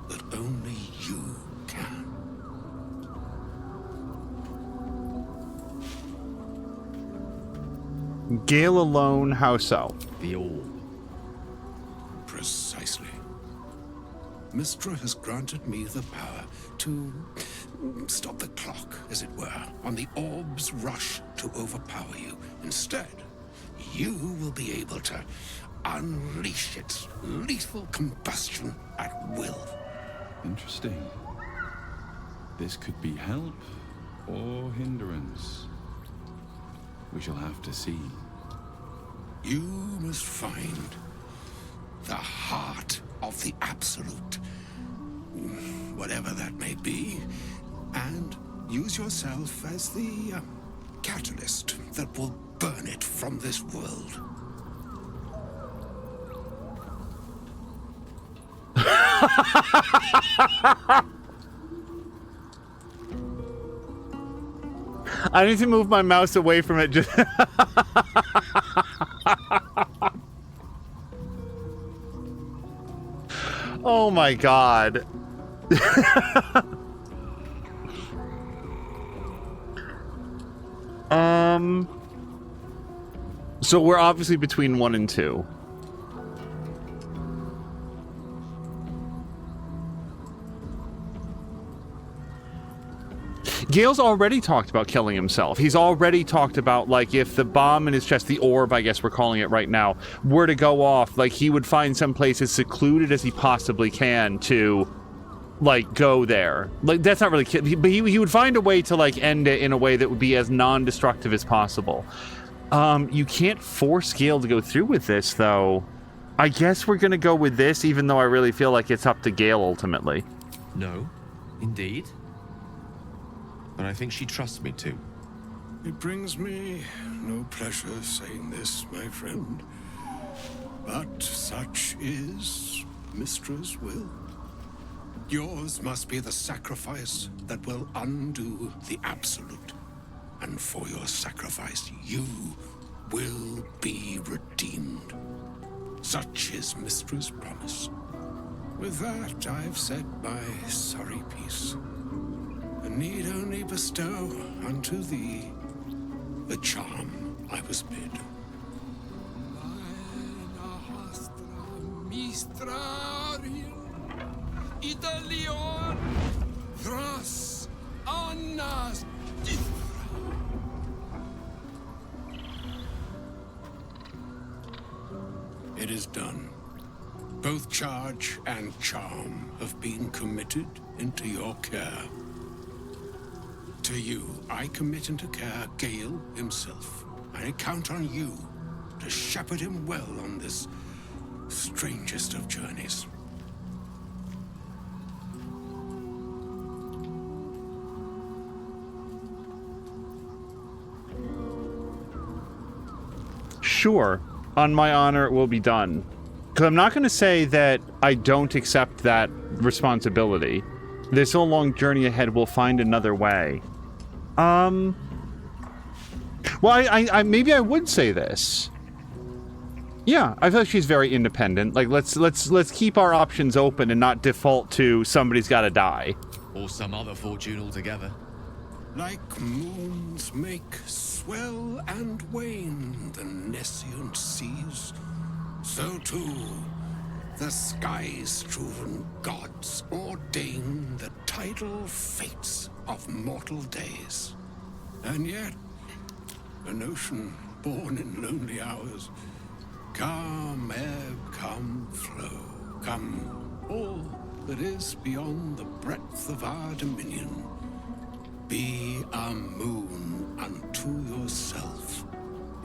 that only you can. Gale alone, how so? The orb. Precisely. Mistra has granted me the power to stop the clock, as it were, on the orb's rush to overpower you. Instead, you will be able to unleash its lethal combustion at will. Interesting. This could be help or hindrance. We shall have to see. You must find the heart of the Absolute, whatever that may be, and use yourself as the catalyst that will burn it from this world. I need to move my mouse away from it. Just oh my god. So we're obviously between 1 and 2. Gale's already talked about killing himself. He's already talked about, like, if the bomb in his chest, the orb, I guess we're calling it right now, were to go off, like, he would find some place as secluded as he possibly can to, like, go there. Like, that's not really, but he would find a way to, like, end it in a way that would be as non-destructive as possible. You can't force Gale to go through with this, though. I guess we're gonna go with this, even though I really feel like it's up to Gale ultimately. No, indeed. But I think she trusts me too. It brings me no pleasure saying this, my friend, but such is Mistra's will. Yours must be the sacrifice that will undo the Absolute, and for your sacrifice you will be redeemed. Such is Mistra's promise. With that, I've said my sorry piece, and need only bestow unto thee the charm I was bid. It is done. Both charge and charm have been committed into your care. To you, I commit into care Gale himself. I count on you to shepherd him well on this strangest of journeys. Sure. On my honor, it will be done. Because I'm not going to say that I don't accept that responsibility. There's still a long journey ahead. We'll find another way. Well, I maybe I would say this. Yeah, I feel like she's very independent. Like, let's keep our options open and not default to somebody's got to die. Or some other fortune altogether. Like moons make swell and wane the nescient seas, so too the sky-strewn gods ordain the tidal fates of mortal days. And yet, an ocean born in lonely hours, come ebb, come flow, come all that is beyond the breadth of our dominion. Be a moon unto yourself.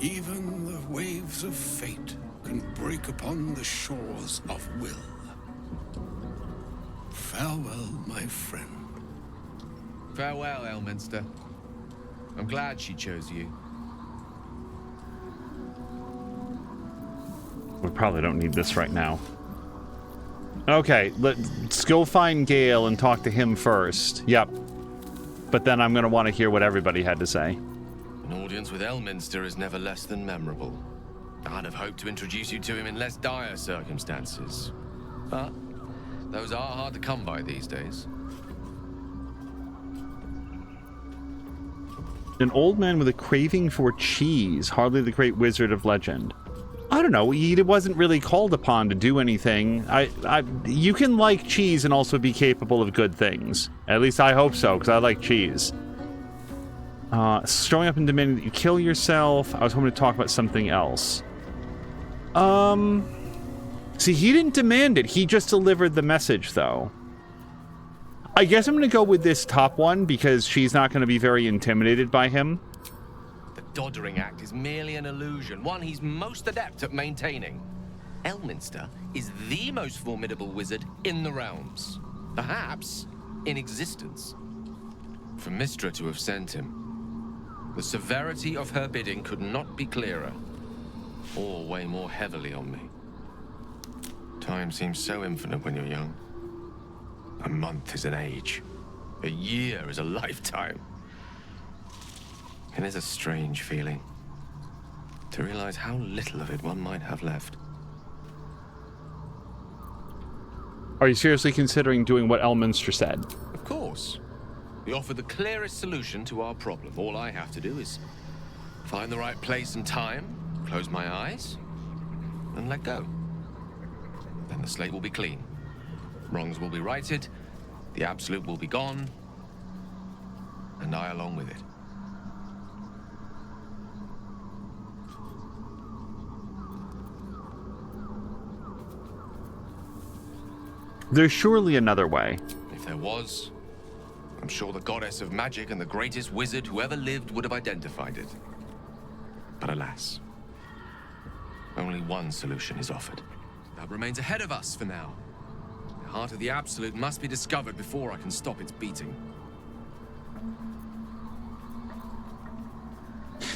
Even the waves of fate can break upon the shores of will. Farewell, my friend. Farewell, Elminster. I'm glad she chose you. We probably don't need this right now. Okay, let's go find Gale and talk to him first. Yep. But then I'm going to want to hear what everybody had to say. An audience with Elminster is never less than memorable. I'd have hoped to introduce you to him in less dire circumstances. But those are hard to come by these days. An old man with a craving for cheese, hardly the great wizard of legend. I don't know, he wasn't really called upon to do anything. You can like cheese and also be capable of good things. At least I hope so, because I like cheese. Showing up in demanding that you kill yourself. I was hoping to talk about something else. See, he didn't demand it. He just delivered the message, though. I guess I'm going to go with this top one, because she's not going to be very intimidated by him. The Doddering Act is merely an illusion, one he's most adept at maintaining. Elminster is the most formidable wizard in the realms. Perhaps in existence. For Mystra to have sent him, the severity of her bidding could not be clearer, or weigh more heavily on me. Time seems so infinite when you're young. A month is an age. A year is a lifetime. And it's a strange feeling to realize how little of it one might have left. Are you seriously considering doing what Elminster said? Of course. We offer the clearest solution to our problem. All I have to do is find the right place and time, close my eyes, and let go. Then the slate will be clean. Wrongs will be righted, the absolute will be gone, and I along with it. There's surely another way. If there was, I'm sure the goddess of magic and the greatest wizard who ever lived would have identified it. But alas, only one solution is offered. That remains ahead of us for now. The heart of the Absolute must be discovered before I can stop its beating.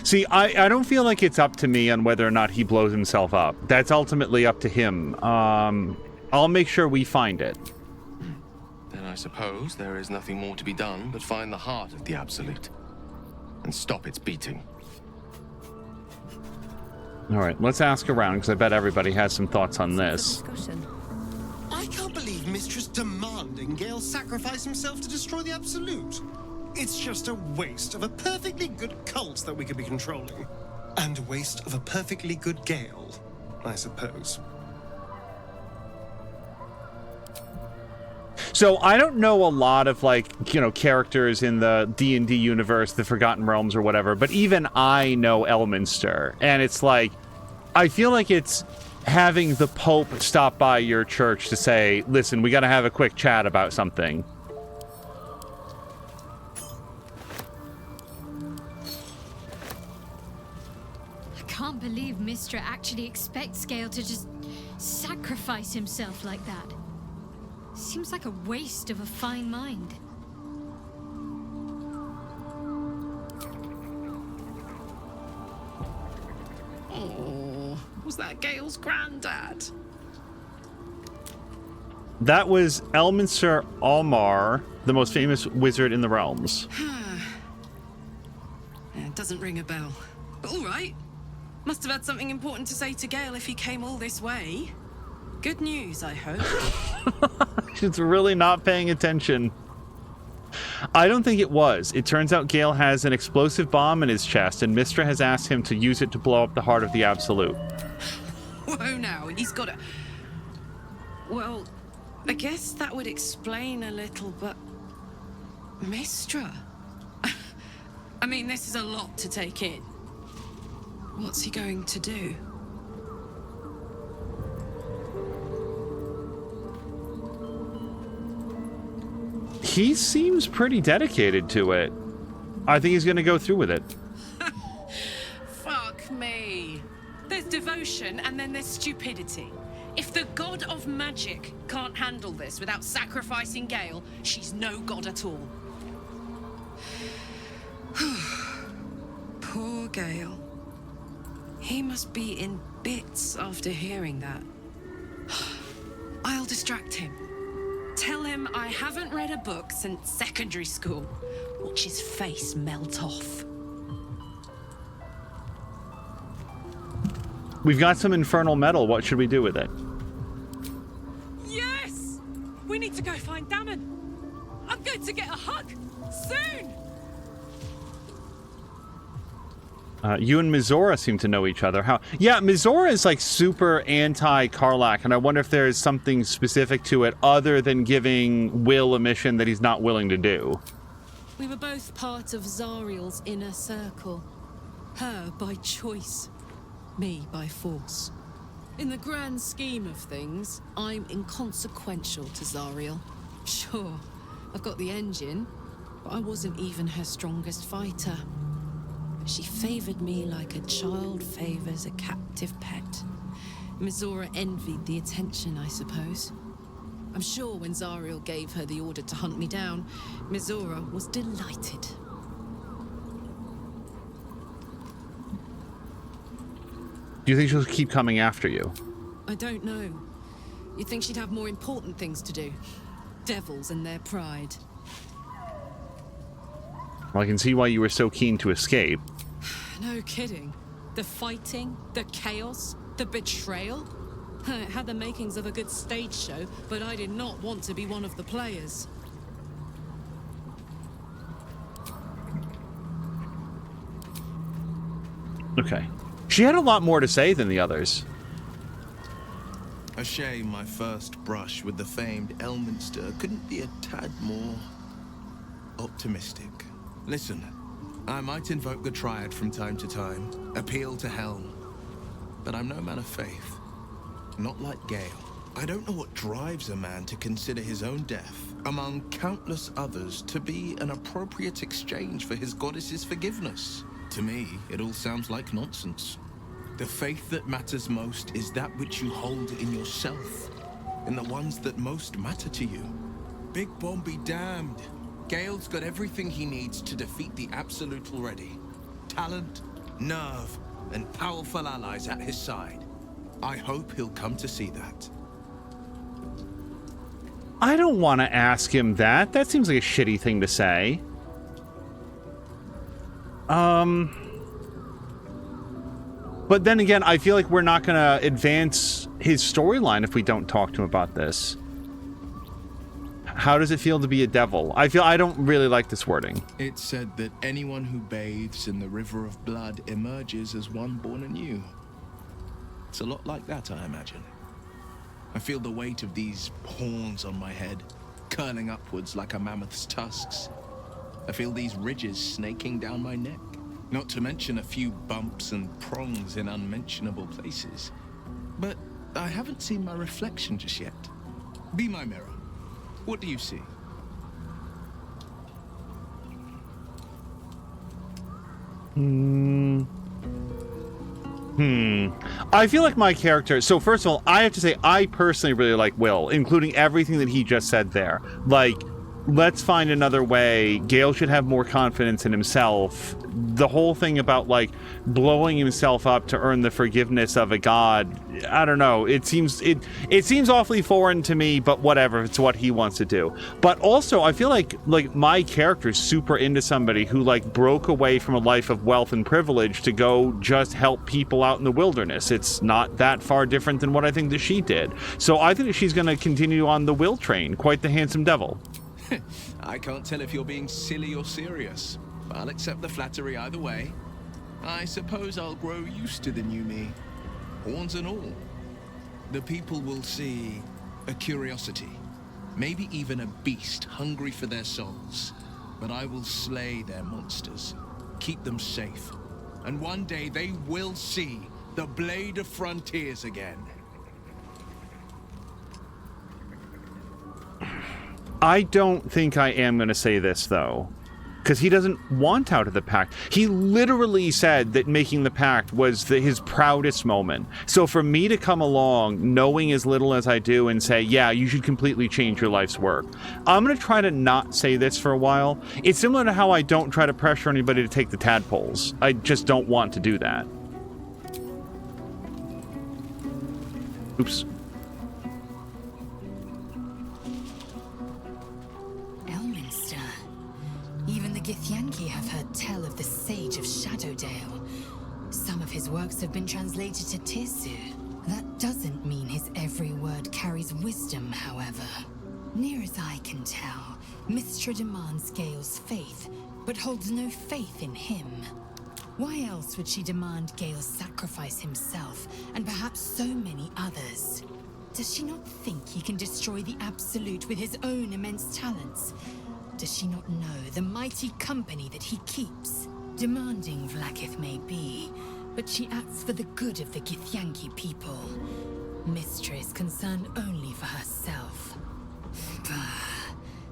See, I don't feel like it's up to me on whether or not he blows himself up. That's ultimately up to him. I'll make sure we find it. Then I suppose there is nothing more to be done but find the heart of the Absolute and stop its beating. All right, let's ask around, because I bet everybody has some thoughts on this. I can't believe Mistress demanding Gale sacrifice himself to destroy the Absolute. It's just a waste of a perfectly good cult that we could be controlling. And a waste of a perfectly good Gale, I suppose. So I don't know a lot of, like, you know, characters in the D&D universe, the Forgotten Realms or whatever, but even I know Elminster. And it's like, I feel like it's having the Pope stop by your church to say, listen, we got to have a quick chat about something. I can't believe Mistra actually expects Gale to just sacrifice himself like that. Seems like a waste of a fine mind. Oh, was that Gale's granddad? That was Elminster Almar, the most famous wizard in the realms. Yeah, it doesn't ring a bell. But all right. Must have had something important to say to Gale if he came all this way. Good news, I hope. She's really not paying attention. I don't think it was. It turns out Gale has an explosive bomb in his chest, and Mistra has asked him to use it to blow up the heart of the Absolute. Whoa now, he's got a... Well, I guess that would explain a little, but... Mistra? I mean, this is a lot to take in. What's he going to do? He seems pretty dedicated to it. I think he's going to go through with it. Fuck me. There's devotion and then there's stupidity. If the god of magic can't handle this without sacrificing Gale, she's no god at all. Poor Gale. He must be in bits after hearing that. I'll distract him. Tell him I haven't read a book since secondary school. Watch his face melt off. We've got some infernal metal. What should we do with it? Yes! We need to go find Damon. I'm going to get a hug. Soon! You and Mizora seem to know each other. How? Yeah, Mizora is like super anti-Karlach, and I wonder if there's something specific to it other than giving Will a mission that he's not willing to do. We were both part of Zariel's inner circle. Her by choice, me by force. In the grand scheme of things, I'm inconsequential to Zariel. Sure, I've got the engine, but I wasn't even her strongest fighter. She favored me like a child favors a captive pet. Mizora envied the attention, I suppose. I'm sure when Zariel gave her the order to hunt me down, Mizora was delighted. Do you think she'll keep coming after you? I don't know. You'd think she'd have more important things to do. Devils and their pride. Well, I can see why you were so keen to escape. No kidding. The fighting, the chaos, the betrayal. It had the makings of a good stage show, but I did not want to be one of the players. Okay. She had a lot more to say than the others. A shame my first brush with the famed Elminster couldn't be a tad more optimistic. Listen, I might invoke the Triad from time to time, appeal to Helm, but I'm no man of faith. Not like Gale. I don't know what drives a man to consider his own death, among countless others, to be an appropriate exchange for his goddess's forgiveness. To me, it all sounds like nonsense. The faith that matters most is that which you hold in yourself, in the ones that most matter to you. Big Bomb be damned. Gale's got everything he needs to defeat the Absolute already. Talent, nerve, and powerful allies at his side. I hope he'll come to see that. I don't want to ask him that. That seems like a shitty thing to say. But then again, I feel like we're not going to advance his storyline if we don't talk to him about this. How does it feel to be a devil? I don't really like this wording. It's said that anyone who bathes in the river of blood emerges as one born anew. It's a lot like that, I imagine. I feel the weight of these horns on my head, curling upwards like a mammoth's tusks. I feel these ridges snaking down my neck, not to mention a few bumps and prongs in unmentionable places. But I haven't seen my reflection just yet. Be my mirror. What do you see? I feel like my character... So first of all, I have to say, I personally really like Will, including everything that he just said there. Like, let's find another way. Gale should have more confidence in himself. The whole thing about, like, blowing himself up to earn the forgiveness of a god, I don't know. It seems awfully foreign to me, but whatever. It's what he wants to do. But also, I feel like my character's super into somebody who, like, broke away from a life of wealth and privilege to go just help people out in the wilderness. It's not that far different than what I think that she did. So I think that she's going to continue on the Will train. Quite the handsome devil. I can't tell if you're being silly or serious. I'll accept the flattery either way. I suppose I'll grow used to the new me, horns and all. The people will see a curiosity, maybe even a beast hungry for their souls. But I will slay their monsters, keep them safe, and one day they will see the Blade of Frontiers again. I don't think I am going to say this, though, because he doesn't want out of the pact. He literally said that making the pact was his proudest moment. So for me to come along, knowing as little as I do, and say, yeah, you should completely change your life's work, I'm going to try to not say this for a while. It's similar to how I don't try to pressure anybody to take the tadpoles. I just don't want to do that. Oops. Even the Githyanki have heard tell of the Sage of Shadowdale. Some of his works have been translated to Tirsu. That doesn't mean his every word carries wisdom, however. Near as I can tell, Mystra demands Gale's faith, but holds no faith in him. Why else would she demand Gale sacrifice himself, and perhaps so many others? Does she not think he can destroy the Absolute with his own immense talents? Does she not know the mighty company that he keeps? Demanding Vlaakith may be, but she acts for the good of the Githyanki people. Mystra is concerned only for herself.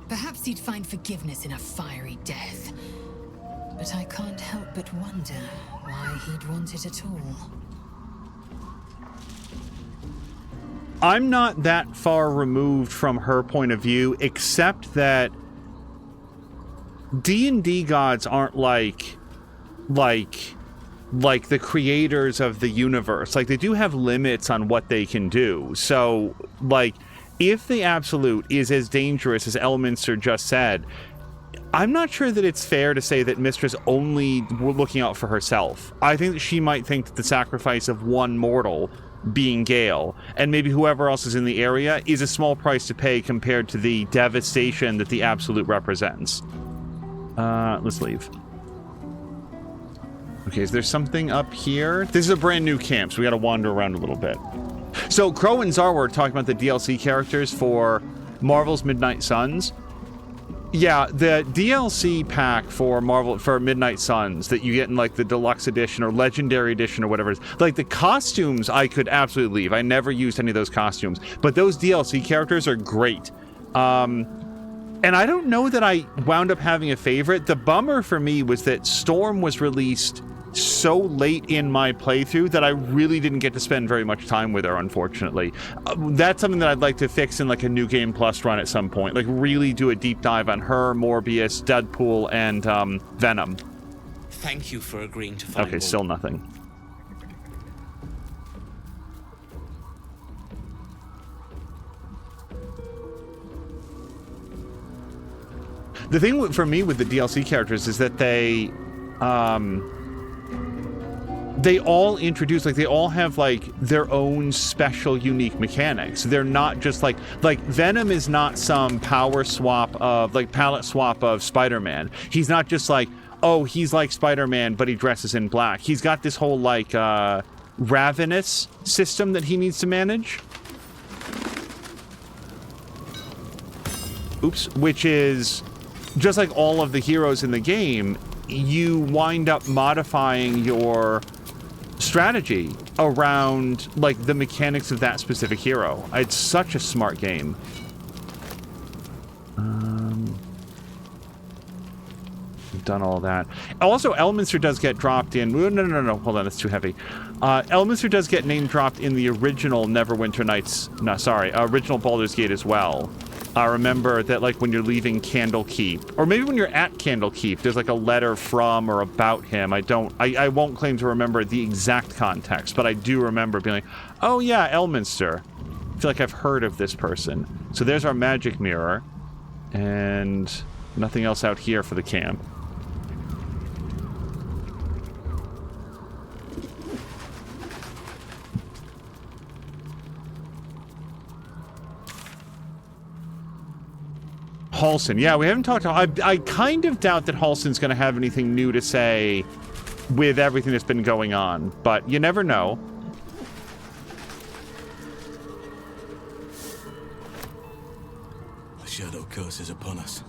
Perhaps he'd find forgiveness in a fiery death. But I can't help but wonder why he'd want it at all. I'm not that far removed from her point of view, except that D&D gods aren't like the creators of the universe. Like, they do have limits on what they can do. So, like, if the Absolute is as dangerous as Elminster just said, I'm not sure that it's fair to say that Mistra's only looking out for herself. I think that she might think that the sacrifice of one mortal, being Gale, and maybe whoever else is in the area, is a small price to pay compared to the devastation that the Absolute represents. Let's leave. Okay, is there something up here? This is a brand new camp, so we gotta wander around a little bit. So, Crow and Zar were talking about the DLC characters for Marvel's Midnight Suns. Yeah, the DLC pack for Midnight Suns that you get in, like, the deluxe edition or legendary edition or whatever it is, like, the costumes I could absolutely leave. I never used any of those costumes, but those DLC characters are great. And I don't know that I wound up having a favorite. The bummer for me was that Storm was released so late in my playthrough that I really didn't get to spend very much time with her, unfortunately. That's something that I'd like to fix in, like, a New Game Plus run at some point. Like, really do a deep dive on her, Morbius, Deadpool, and Venom. Thank you for agreeing to find Okay, still nothing. The thing for me with the DLC characters is that they all introduce, like, they all have, like, their own special, unique mechanics. They're not just, like, Venom is not some palette swap of Spider-Man. He's not just like, oh, he's like Spider-Man, but he dresses in black. He's got this whole, like, ravenous system that he needs to manage. Oops. Which is, just like all of the heroes in the game, you wind up modifying your strategy around, like, the mechanics of that specific hero. It's such a smart game. We've done all that. Also, Elminster does get dropped in... No. Hold on, that's too heavy. Elminster does get name dropped in the original Neverwinter Nights... No, sorry. Original Baldur's Gate as well. Remember that, like, when you're leaving Candlekeep, or maybe when you're at Candlekeep, there's, like, a letter from or about him. I won't claim to remember the exact context, but I do remember being like, oh yeah, Elminster. I feel like I've heard of this person. So there's our magic mirror, and nothing else out here for the camp. Halsin. Yeah, we haven't talked to... I kind of doubt that Halsin's going to have anything new to say with everything that's been going on, but you never know. The Shadow Curse is upon us.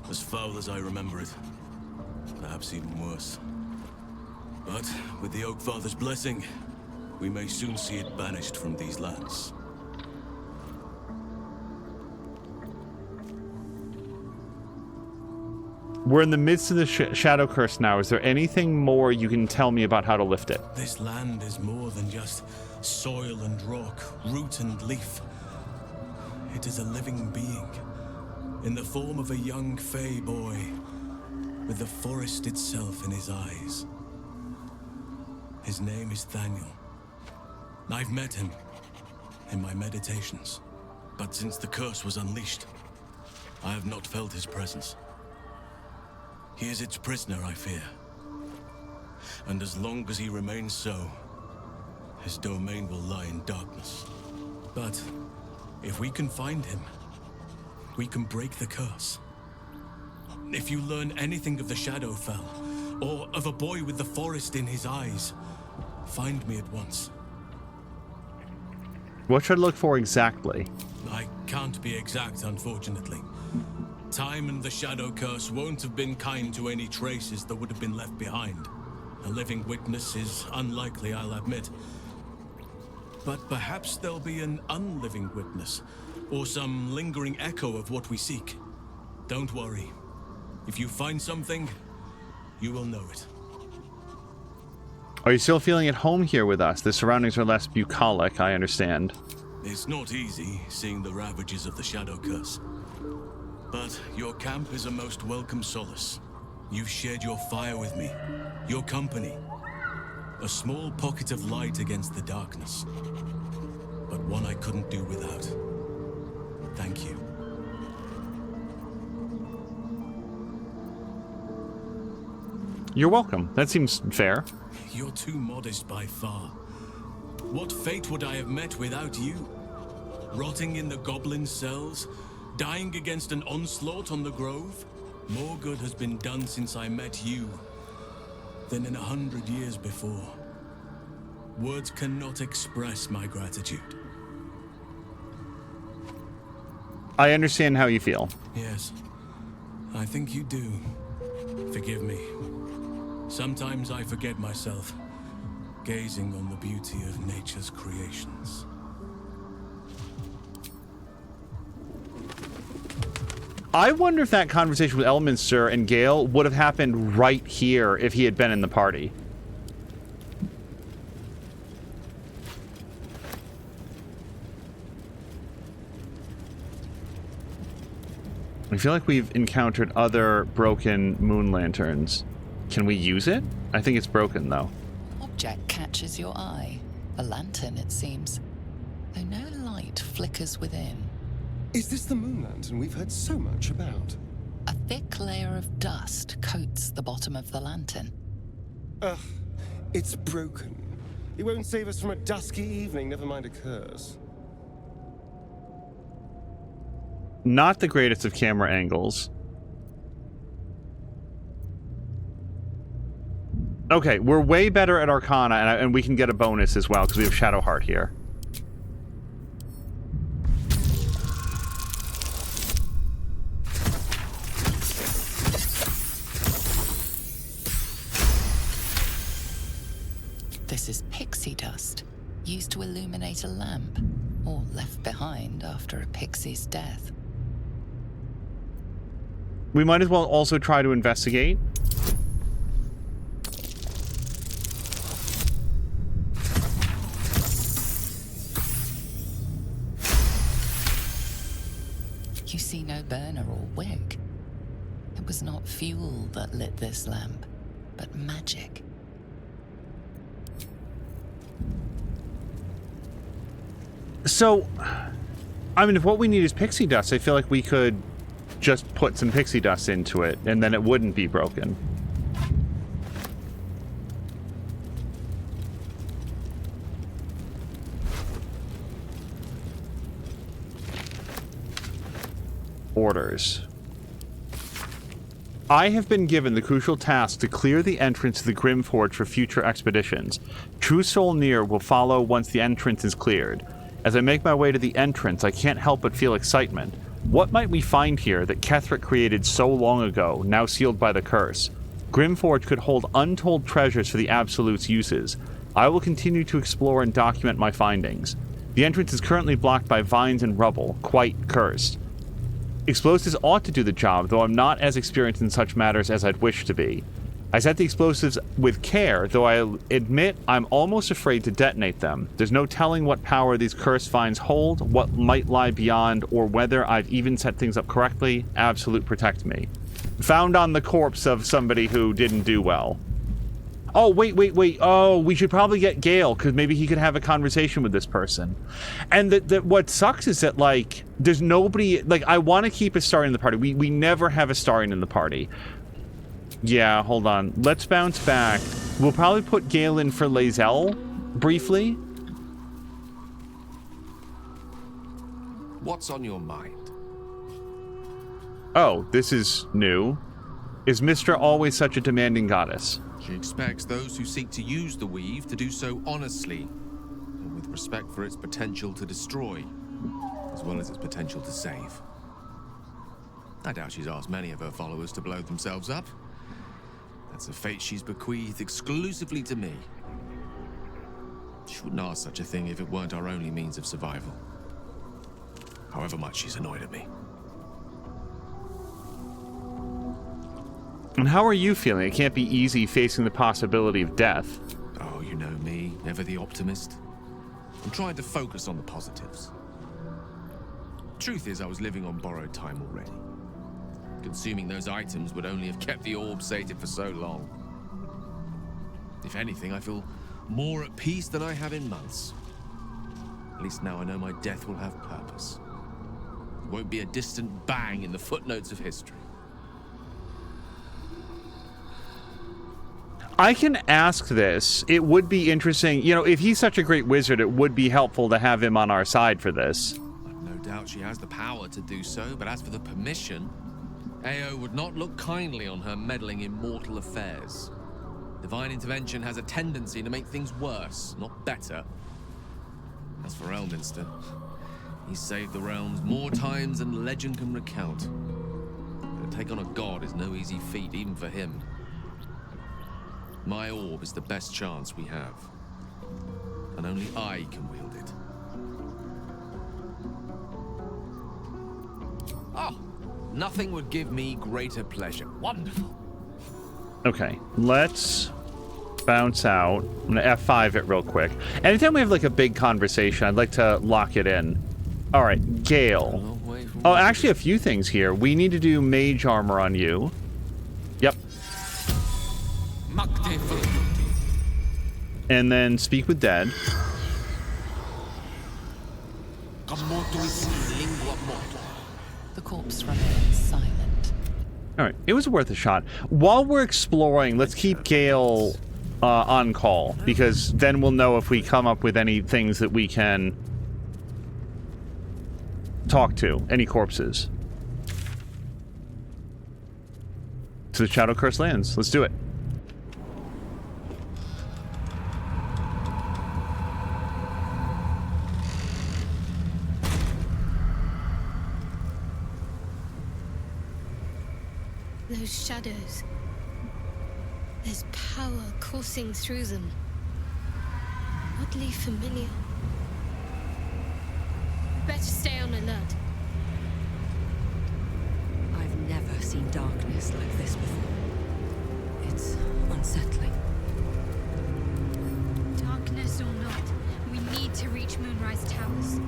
As foul as I remember it. Perhaps even worse. But with the Oak Father's blessing, we may soon see it banished from these lands. We're in the midst of the Shadow Curse now. Is there anything more you can tell me about how to lift it? This land is more than just soil and rock, root and leaf. It is a living being, in the form of a young fey boy, with the forest itself in his eyes. His name is Thaniel. I've met him in my meditations, but since the curse was unleashed, I have not felt his presence. He is its prisoner, I fear. And as long as he remains so, his domain will lie in darkness. But if we can find him, we can break the curse. If you learn anything of the Shadowfell, or of a boy with the forest in his eyes, find me at once. What should I look for exactly? I can't be exact, unfortunately. Time and the Shadow Curse won't have been kind to any traces that would have been left behind. A living witness is unlikely, I'll admit. But perhaps there'll be an unliving witness, or some lingering echo of what we seek. Don't worry. If you find something, you will know it. Are you still feeling at home here with us? The surroundings are less bucolic, I understand. It's not easy seeing the ravages of the Shadow Curse. But your camp is a most welcome solace. You've shared your fire with me, your company. A small pocket of light against the darkness. But one I couldn't do without. Thank you. You're welcome. That seems fair. You're too modest by far. What fate would I have met without you? Rotting in the goblin cells? Dying against an onslaught on the Grove? More good has been done since I met you than in 100 years before. Words cannot express my gratitude. I understand how you feel. Yes, I think you do. Forgive me. Sometimes I forget myself, gazing on the beauty of nature's creations. I wonder if that conversation with Elminster and Gale would have happened right here if he had been in the party. I feel like we've encountered other broken moon lanterns. Can we use it? I think it's broken, though. Object catches your eye. A lantern, it seems. Though no light flickers within. Is this the moon lantern we've heard so much about? A thick layer of dust coats the bottom of the lantern. Ugh. It's broken. It won't save us from a dusky evening, never mind a curse. Not the greatest of camera angles. Okay, we're way better at Arcana, and we can get a bonus as well, because we have Shadowheart here. This is pixie dust, used to illuminate a lamp, or left behind after a pixie's death. We might as well also try to investigate. You see no burner or wick. It was not fuel that lit this lamp, but magic. So, I mean, if what we need is pixie dust, I feel like we could just put some pixie dust into it, and then it wouldn't be broken. Orders. I have been given the crucial task to clear the entrance to the Grimforge for future expeditions. True Soul Near will follow once the entrance is cleared. As I make my way to the entrance, I can't help but feel excitement. What might we find here that Ketheric created so long ago, now sealed by the curse? Grimforge could hold untold treasures for the Absolute's uses. I will continue to explore and document my findings. The entrance is currently blocked by vines and rubble, quite cursed. Explosives ought to do the job, though I'm not as experienced in such matters as I'd wish to be. I set the explosives with care, though I admit I'm almost afraid to detonate them. There's no telling what power these cursed vines hold, what might lie beyond, or whether I've even set things up correctly. Absolute, protect me. Found on the corpse of somebody who didn't do well. Oh, wait. Oh, we should probably get Gale, because maybe he could have a conversation with this person. And what sucks is that, like, there's nobody... Like, I want to keep Astarion in the party. We never have Astarion in the party. Yeah, hold on. Let's bounce back. We'll probably put Gale in for Lae'zel, briefly. What's on your mind? Oh, this is new. Is Mystra always such a demanding goddess? She expects those who seek to use the weave to do so honestly, and with respect for its potential to destroy, as well as its potential to save. I doubt she's asked many of her followers to blow themselves up. That's a fate she's bequeathed exclusively to me. She wouldn't ask such a thing if it weren't our only means of survival. However much she's annoyed at me. And how are you feeling? It can't be easy facing the possibility of death. Oh, you know me, never the optimist. I'm trying to focus on the positives. Truth is, I was living on borrowed time already. Consuming those items would only have kept the orb sated for so long. If anything, I feel more at peace than I have in months. At least now I know my death will have purpose. It won't be a distant bang in the footnotes of history. I can ask this. It would be interesting. You know, if he's such a great wizard, it would be helpful to have him on our side for this. I've no doubt she has the power to do so, but as for the permission, Ao would not look kindly on her meddling in mortal affairs. Divine intervention has a tendency to make things worse, not better. As for Elminster, he's saved the realms more times than legend can recount. But to take on a god is no easy feat, even for him. My orb is the best chance we have, and only I can wield it. Oh, nothing would give me greater pleasure. Wonderful. Okay, let's bounce out. I'm gonna F5 it real quick. Anytime we have like a big conversation, I'd like to lock it in. All right, Gale. Oh, actually a few things here. We need to do mage armor on you. Yep. And then speak with dead. The corpse remains silent. All right, it was worth a shot. While we're exploring, let's keep Gale on call, because then we'll know if we come up with any things that we can talk to, any corpses. To the Shadow Curse lands. Let's do it. Those shadows. There's power coursing through them. Oddly familiar. Better stay on alert. I've never seen darkness like this before. It's unsettling. Darkness or not, we need to reach Moonrise Towers.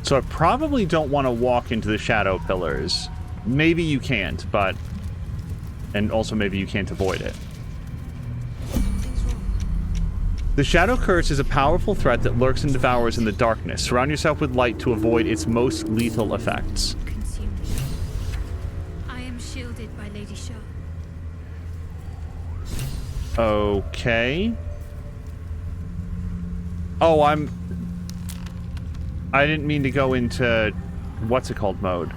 So I probably don't want to walk into the shadow pillars. Maybe you can't, but... And also maybe you can't avoid it. The Shadow Curse is a powerful threat that lurks and devours in the darkness. Surround yourself with light to avoid its most lethal effects. I am shielded by Lady Shaw. Okay. Oh, I didn't mean to go into... What's it called mode?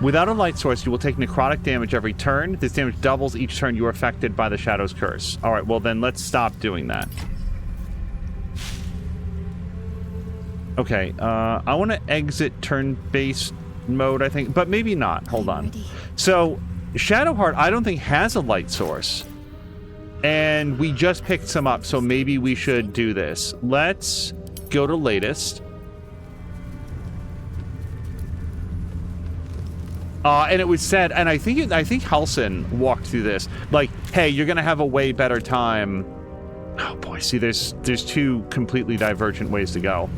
Without a light source, you will take necrotic damage every turn. This damage doubles each turn you are affected by the Shadow's Curse. Alright, well then let's stop doing that. Okay, I want to exit turn-based mode, I think. But maybe not. Hold on. So, Shadowheart, I don't think has a light source. And we just picked some up, so maybe we should do this. Let's go to latest. And it was said, and I think Halsin walked through this, like, hey, you're gonna have a way better time. Oh boy, see, there's two completely divergent ways to go.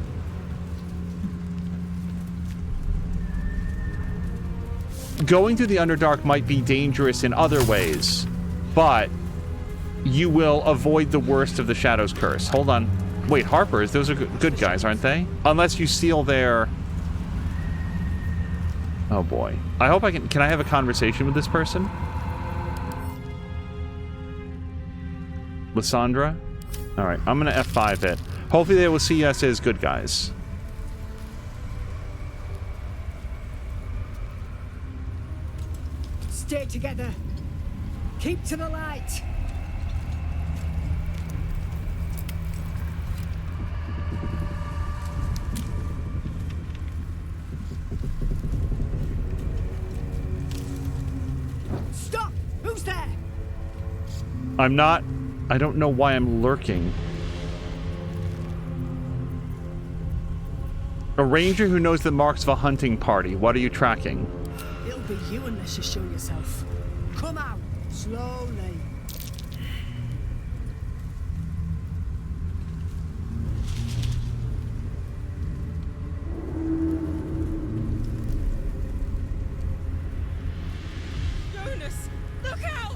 Going through the Underdark might be dangerous in other ways, but you will avoid the worst of the Shadow's Curse. Hold on. Wait, Harpers, those are good guys, aren't they? Unless you steal their... Oh boy. I hope I can I have a conversation with this person? Lysandra? Alright, I'm gonna F5 it. Hopefully they will see us as good guys. Stay together. Keep to the light. Stop! Who's there? I'm not... I don't know why I'm lurking. A ranger who knows the marks of a hunting party. What are you tracking? It'll be you unless you show yourself. Come out, slowly. Jonas, look out!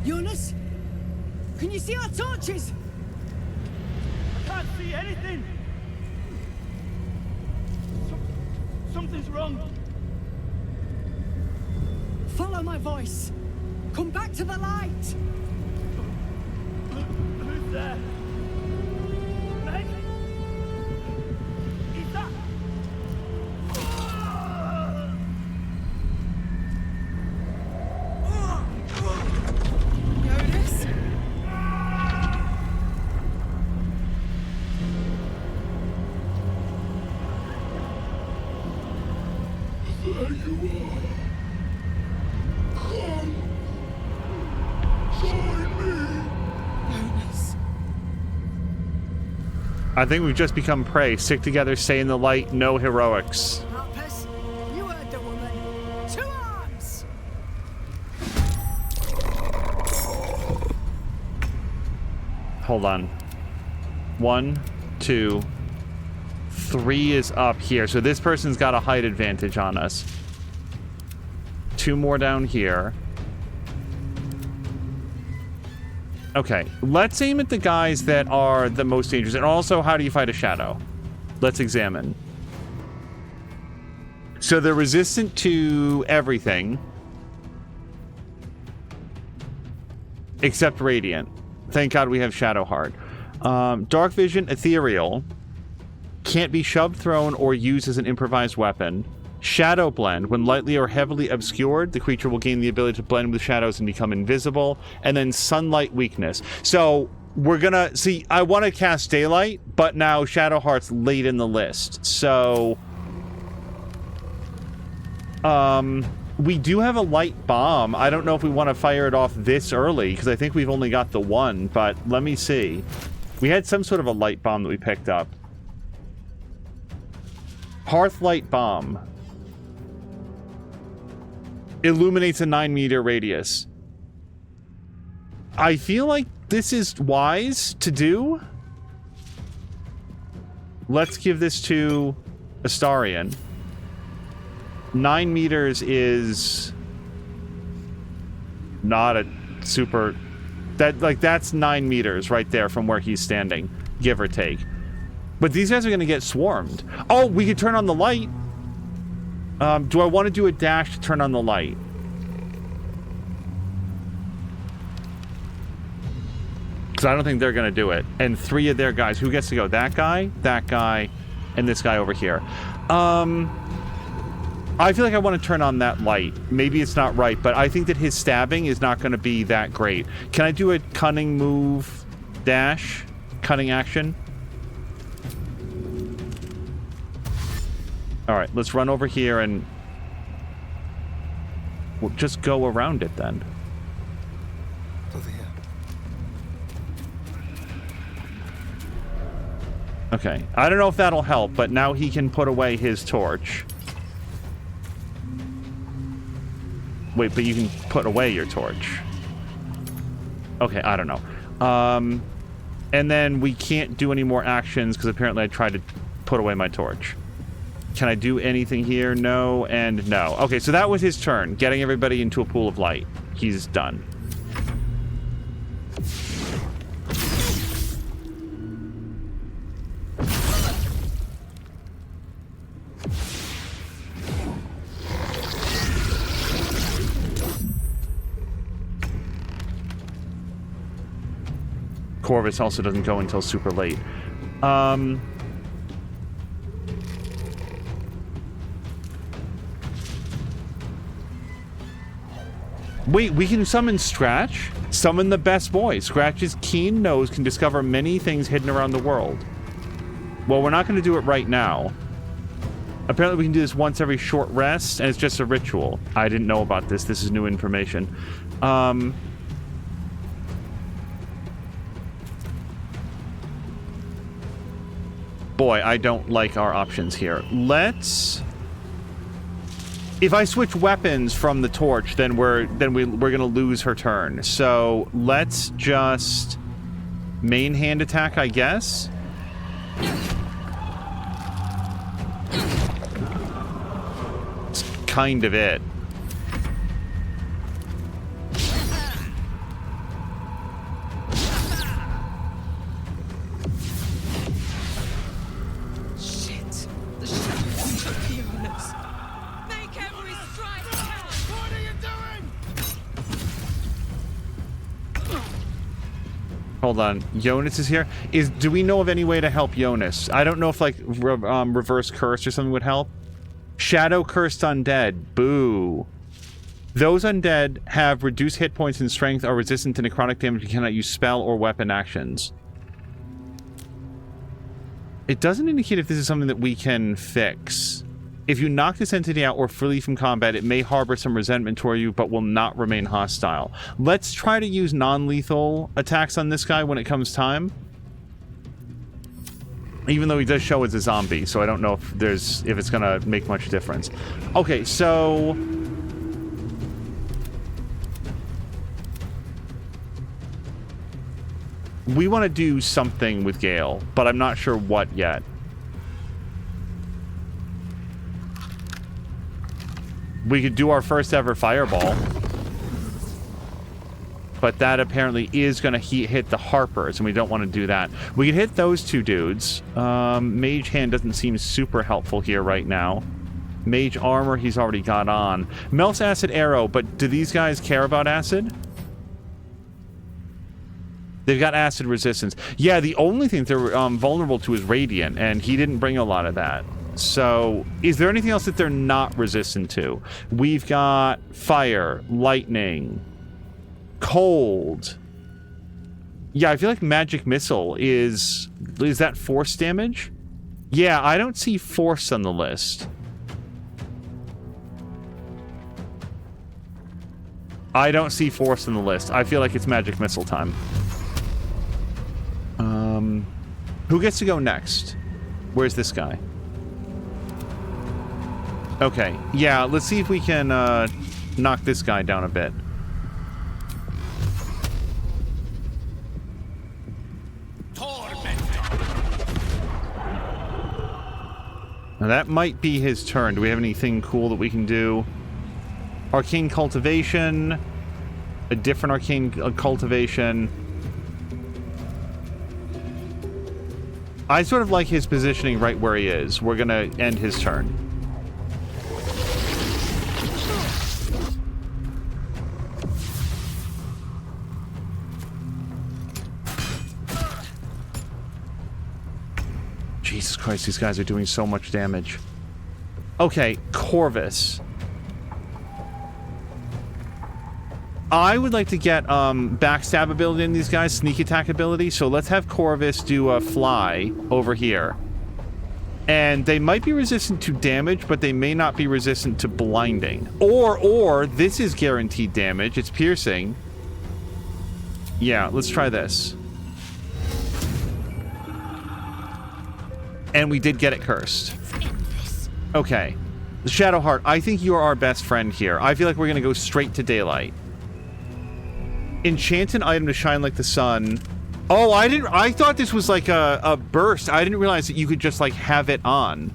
Jonas? Can you see our torches? I can't see anything. Something's wrong. Follow my voice. Come back to the light. Who's there? Meg? Is that? Jonas? There you are. Come. Join me. Jonas. I think we've just become prey. Stick together, stay in the light, no heroics. Harpers, you heard the woman. To arms! Hold on. 1, 2. 2. 3 is up here. So this person's got a height advantage on us. 2 more down here. Okay, let's aim at the guys that are the most dangerous. And also, how do you fight a shadow? Let's examine. So they're resistant to everything. Except Radiant. Thank God we have Shadowheart. Dark Vision, Ethereal. Can't be shoved, thrown, or used as an improvised weapon. Shadow Blend. When lightly or heavily obscured, the creature will gain the ability to blend with shadows and become invisible. And then Sunlight Weakness. So we're gonna... See, I want to cast Daylight, but now Shadowheart's late in the list. So... we do have a light bomb. I don't know if we want to fire it off this early, because I think we've only got the one, but let me see. We had some sort of a light bomb that we picked up. Hearthlight Bomb. Illuminates a 9-meter radius. I feel like this is wise to do. Let's give this to Astarion. 9 meters is not a super... that's 9 meters right there from where he's standing, give or take. But these guys are going to get swarmed. Oh, we could turn on the light. Do I want to do a dash to turn on the light? Because I don't think they're going to do it. And 3 of their guys. Who gets to go? That guy, and this guy over here. I feel like I want to turn on that light. Maybe it's not right, but I think that his stabbing is not going to be that great. Can I do a cunning move dash? Cunning action? Alright, let's run over here and... we'll just go around it then. Over here. Okay, I don't know if that'll help, but now he can put away his torch. Wait, but you can put away your torch. Okay, I don't know. And then we can't do any more actions because apparently I tried to put away my torch. Can I do anything here? No and no. Okay, so that was his turn. Getting everybody into a pool of light. He's done. Corvus also doesn't go until super late. Wait, we can summon Scratch? Summon the best boy. Scratch's keen nose can discover many things hidden around the world. Well, we're not going to do it right now. Apparently we can do this once every short rest, and it's just a ritual. I didn't know about this. This is new information. Boy, I don't like our options here. Let's... If I switch weapons from the torch, then we're gonna lose her turn. So let's just main hand attack, I guess. It's kind of it. Hold on, Jonas is here. Do we know of any way to help Jonas? I don't know if like reverse curse or something would help. Shadow cursed undead. Boo. Those undead have reduced hit points and strength, are resistant to necrotic damage, and cannot use spell or weapon actions. It doesn't indicate if this is something that we can fix. If you knock this entity out or flee from combat, it may harbor some resentment toward you, but will not remain hostile. Let's try to use non-lethal attacks on this guy when it comes time. Even though he does show as a zombie, so I don't know if it's gonna make much difference. Okay, so... We want to do something with Gale, but I'm not sure what yet. We could do our first ever fireball. But that apparently is going to hit the Harpers, and we don't want to do that. We could hit those two dudes. Mage Hand doesn't seem super helpful here right now. Mage Armor he's already got on. Melts Acid Arrow, but do these guys care about acid? They've got acid resistance. Yeah, the only thing they're vulnerable to is Radiant, and he didn't bring a lot of that. So, is there anything else that they're not resistant to? We've got fire, lightning, cold. Yeah, I feel like magic missile is that force damage? Yeah, I don't see force on the list. I don't see force on the list. I feel like it's magic missile time. Who gets to go next? Where's this guy? Okay, yeah, let's see if we can knock this guy down a bit. Now that might be his turn. Do we have anything cool that we can do? Arcane Cultivation. A different Arcane Cultivation. I sort of like his positioning right where he is. We're gonna end his turn. Jesus Christ, these guys are doing so much damage. Okay, Corvus. I would like to get backstab ability in these guys, sneak attack ability, so let's have Corvus do a fly over here. And they might be resistant to damage, but they may not be resistant to blinding. Or this is guaranteed damage, it's piercing. Yeah, let's try this. And we did get it cursed. Okay. Shadowheart, I think you are our best friend here. I feel like we're gonna go straight to daylight. Enchant an item to shine like the sun. Oh, I thought this was like a burst. I didn't realize that you could just like have it on.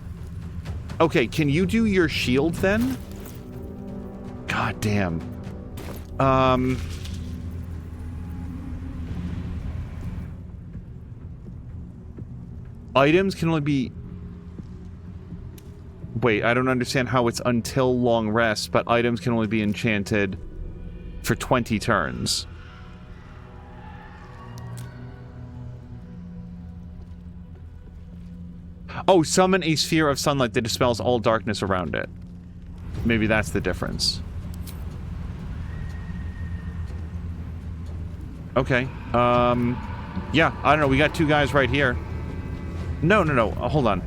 Okay, can you do your shield then? God damn. Items can only be... Wait, I don't understand how it's until long rest, but items can only be enchanted for 20 turns. Oh, summon a sphere of sunlight that dispels all darkness around it. Maybe that's the difference. Okay. Yeah, I don't know. We got two guys right here. No. Hold on.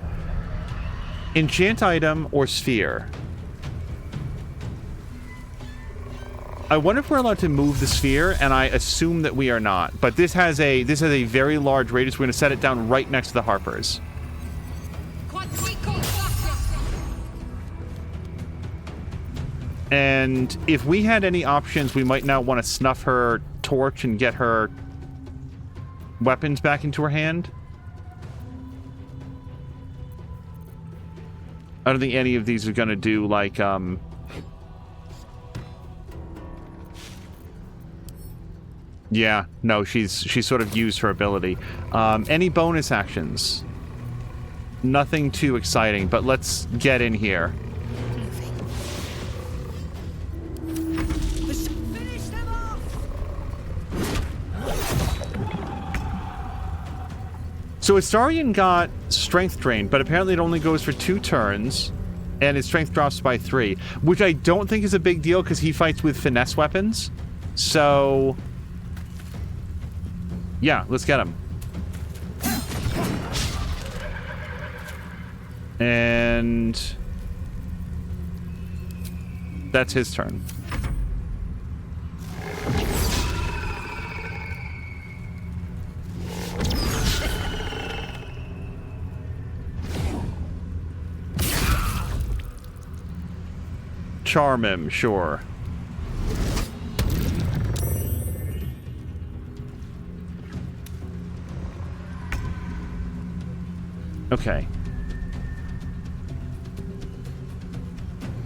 Enchant item or sphere? I wonder if we're allowed to move the sphere, and I assume that we are not. But this has a very large radius. We're going to set it down right next to the Harpers. And if we had any options, we might now want to snuff her torch and get her weapons back into her hand. I don't think any of these are going to do, like, yeah, no, she's sort of used her ability. Any bonus actions? Nothing too exciting, but let's get in here. So Astarion got Strength Drain, but apparently it only goes for 2 turns, and his Strength drops by 3, which I don't think is a big deal because he fights with finesse weapons. So, yeah, let's get him. And that's his turn. Charm him, sure. Okay.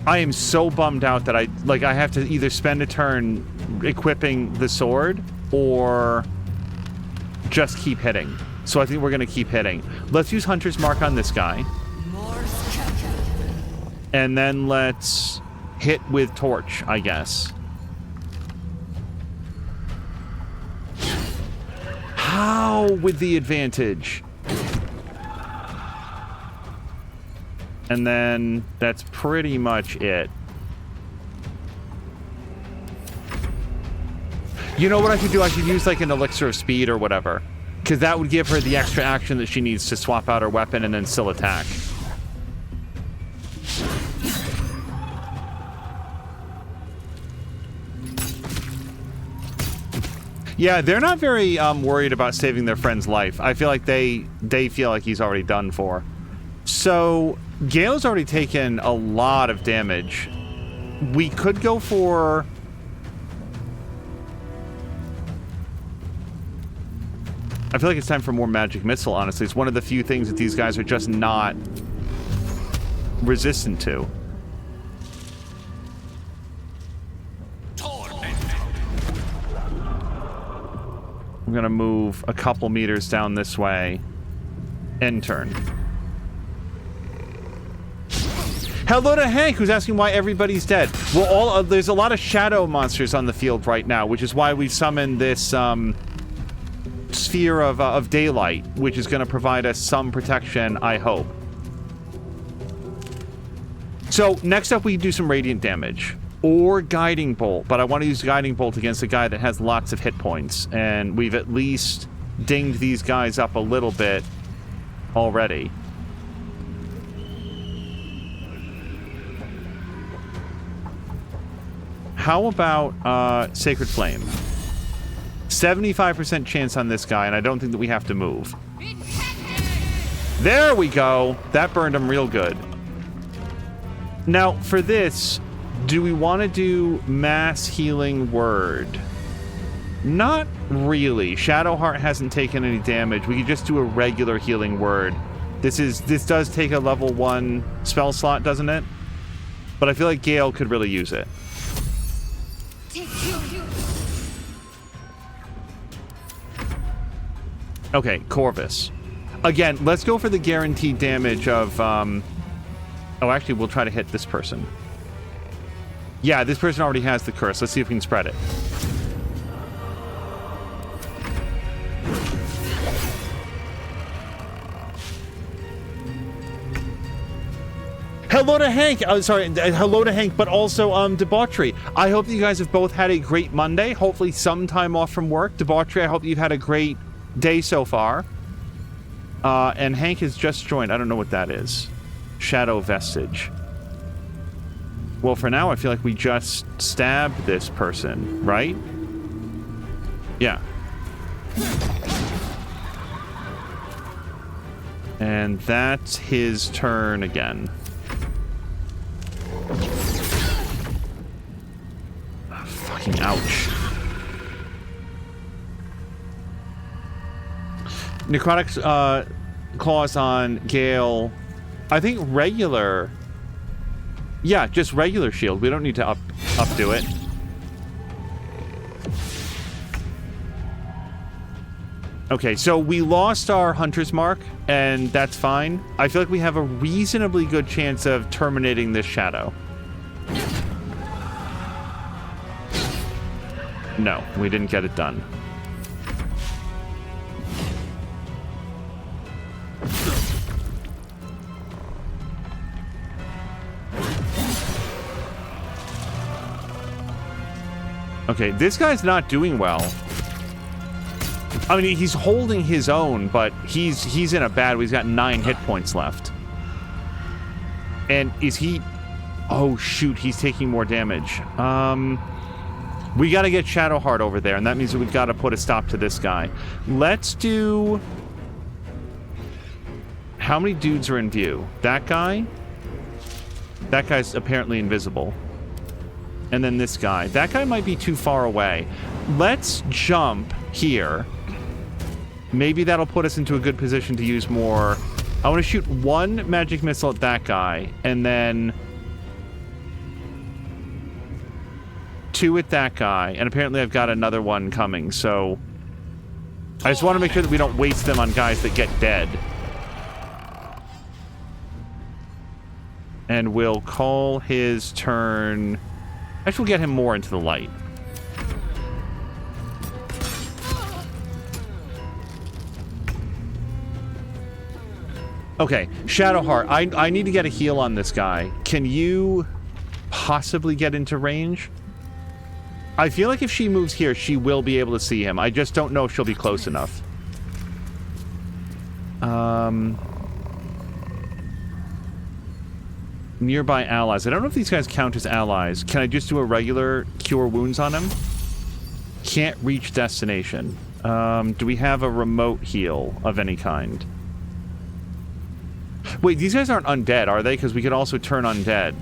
I am so bummed out that I have to either spend a turn equipping the sword or just keep hitting. So I think we're going to keep hitting. Let's use Hunter's Mark on this guy. And then let's hit with Torch, I guess. How with the advantage? And then that's pretty much it. You know what I should do? I should use like an elixir of speed or whatever. Because that would give her the extra action that she needs to swap out her weapon and then still attack. Yeah, they're not very worried about saving their friend's life. I feel like they feel like he's already done for. So, Gale's already taken a lot of damage. We could go for... I feel like it's time for more magic missile, honestly. It's one of the few things that these guys are just not resistant to. I'm gonna move a couple meters down this way. End turn. Hello to Hank, who's asking why everybody's dead. Well, there's a lot of shadow monsters on the field right now, which is why we summoned this sphere of daylight, which is going to provide us some protection, I hope. So next up, we do some radiant damage or guiding bolt, but I want to use guiding bolt against a guy that has lots of hit points, and we've at least dinged these guys up a little bit already. How about Sacred Flame? 75% chance on this guy, and I don't think that we have to move. There we go. That burned him real good. Now, for this, do we want to do Mass Healing Word? Not really. Shadowheart hasn't taken any damage. We could just do a regular Healing Word. This does take a level 1 spell slot, doesn't it? But I feel like Gale could really use it. Okay, Corvus. Again, let's go for the guaranteed damage of, oh, actually, we'll try to hit this person. Yeah, this person already has the curse. Let's see if we can spread it. Hello to Hank. Oh, sorry, hello to Hank, but also Debauchery. I hope that you guys have both had a great Monday. Hopefully some time off from work. Debauchery, I hope you've had a great day so far. And Hank has just joined. I don't know what that is. Shadow Vestige. Well, for now, I feel like we just stabbed this person, right? Yeah. And that's his turn again. Oh, fucking ouch. Necrotic claws on Gale. I think regular. Yeah, just regular shield. We don't need to updo it. Okay, so we lost our Hunter's Mark, and that's fine. I feel like we have a reasonably good chance of terminating this shadow. No, we didn't get it done. Okay, this guy's not doing well. I mean, he's holding his own, but he's in a bad way. He's got 9 hit points left. And is he... Oh, shoot, he's taking more damage. We got to get Shadowheart over there, and that means that we've got to put a stop to this guy. Let's do... How many dudes are in view? That guy? That guy's apparently invisible. And then this guy. That guy might be too far away. Let's jump here. Maybe that'll put us into a good position to use more I want to shoot one magic missile at that guy, and then 2 at that guy, and apparently I've got another one coming, so I just want to make sure that we don't waste them on guys that get dead. And we'll call his turn. Actually, we'll get him more into the light. Okay, Shadowheart, I need to get a heal on this guy. Can you possibly get into range? I feel like if she moves here, she will be able to see him. I just don't know if she'll be close enough. Nearby allies. I don't know if these guys count as allies. Can I just do a regular cure wounds on him? Can't reach destination. Do we have a remote heal of any kind? Wait, these guys aren't undead, are they? Because we could also turn undead.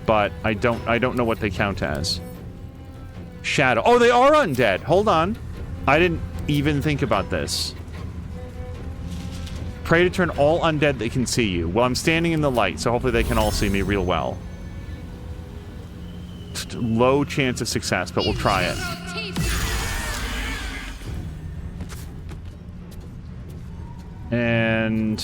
But I don't know what they count as. Shadow. Oh, they are undead. Hold on. I didn't even think about this. Pray to turn all undead that can see you. Well, I'm standing in the light, so hopefully they can all see me real well. Low chance of success, but we'll try it. And...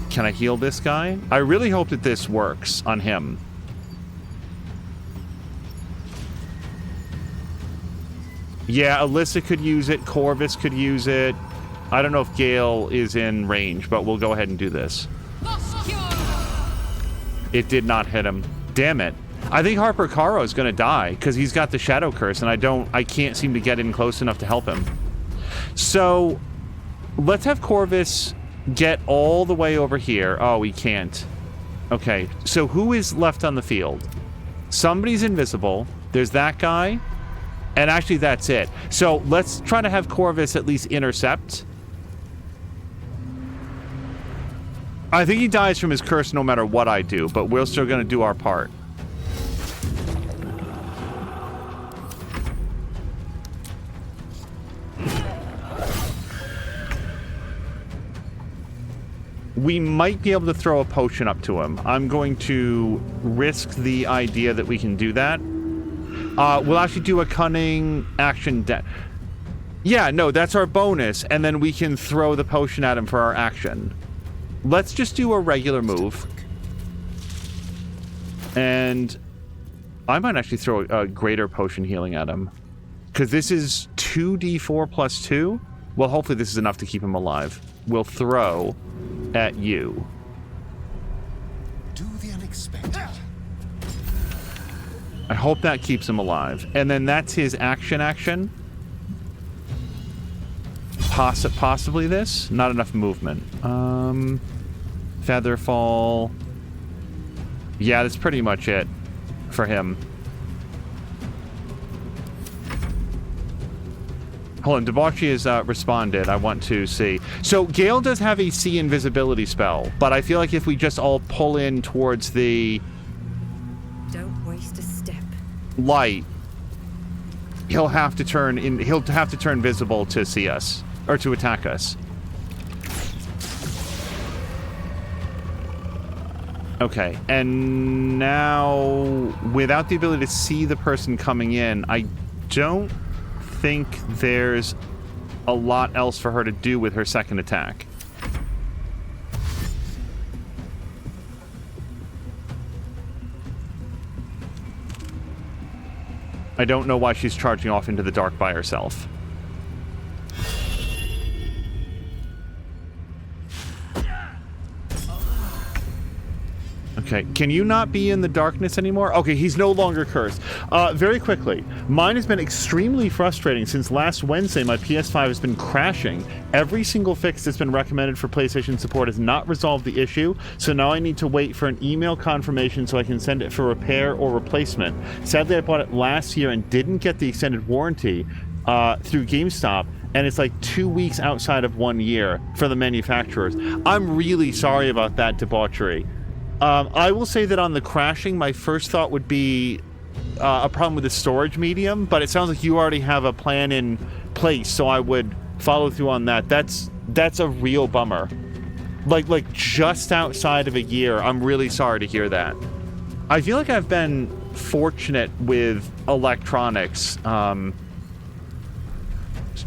can I heal this guy? I really hope that this works on him. Yeah, Alyssa could use it. Corvus could use it. I don't know if Gale is in range, but we'll go ahead and do this. It did not hit him. Damn it. I think Harper Caro is going to die because he's got the Shadow Curse, and I can't seem to get in close enough to help him. So, let's have Corvus get all the way over here. Oh, he can't. Okay, so who is left on the field? Somebody's invisible. There's that guy. And actually, that's it. So let's try to have Corvus at least intercept. I think he dies from his curse no matter what I do, but we're still going to do our part. We might be able to throw a potion up to him. I'm going to risk the idea that we can do that. We'll actually do a cunning action. Yeah, no, that's our bonus, and then we can throw the potion at him for our action. Let's just do a regular move. And I might actually throw a greater potion healing at him. Because this is 2d4 plus 2. Well, hopefully this is enough to keep him alive. We'll throw at you. Do the unexpected. I hope that keeps him alive. And then that's his action. Possibly this? Not enough movement. Featherfall. Yeah, that's pretty much it for him. Hold on, Debauchery has responded. I want to see. So Gale does have a see invisibility spell, but I feel like if we just all pull in towards the... Don't waste a step. Light, he'll have to turn visible to see us or to attack us. Okay, and now without the ability to see the person coming in, I don't think there's a lot else for her to do with her second attack. I don't know why she's charging off into the dark by herself. Okay, can you not be in the darkness anymore? Okay, he's no longer cursed. Very quickly, mine has been extremely frustrating since last Wednesday. My PS5 has been crashing. Every single fix that's been recommended for PlayStation support has not resolved the issue, so now I need to wait for an email confirmation so I can send it for repair or replacement. Sadly, I bought it last year and didn't get the extended warranty through GameStop, and it's like 2 weeks outside of 1 year for the manufacturers. I'm really sorry about that, Debauchery. I will say that on the crashing, my first thought would be a problem with the storage medium, but it sounds like you already have a plan in place, so I would follow through on that. That's a real bummer. Like just outside of a year. I'm really sorry to hear that. I feel like I've been fortunate with electronics.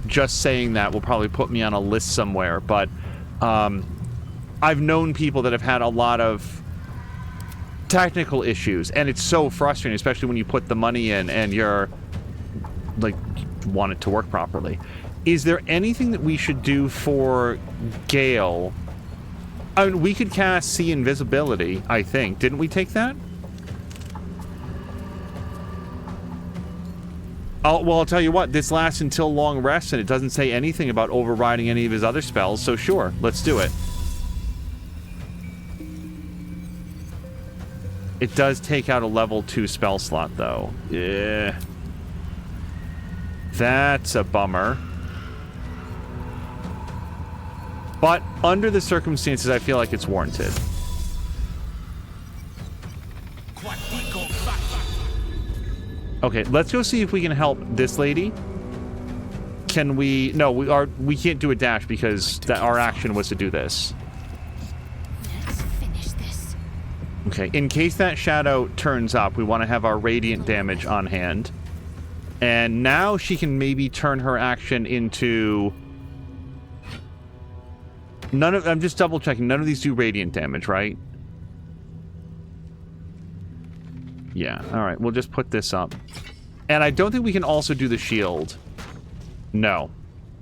Just saying that will probably put me on a list somewhere, but I've known people that have had a lot of technical issues, and it's so frustrating, especially when you put the money in and you're like want it to work properly. Is there anything that we should do for Gale? I mean, we could cast See Invisibility, I think. Didn't we take that? Well, I'll tell you what, this lasts until long rest, and it doesn't say anything about overriding any of his other spells, so sure, let's do it. It does take out a level 2 spell slot, though. Yeah. That's a bummer. But under the circumstances, I feel like it's warranted. Okay, let's go see if we can help this lady. Can we... No, we can't do a dash because our action was to do this. Let's finish this. Okay, in case that shadow turns up, we want to have our radiant damage on hand. And now she can maybe turn her action into... I'm just double checking. None of these do radiant damage, right? Yeah, alright, we'll just put this up. And I don't think we can also do the shield. No.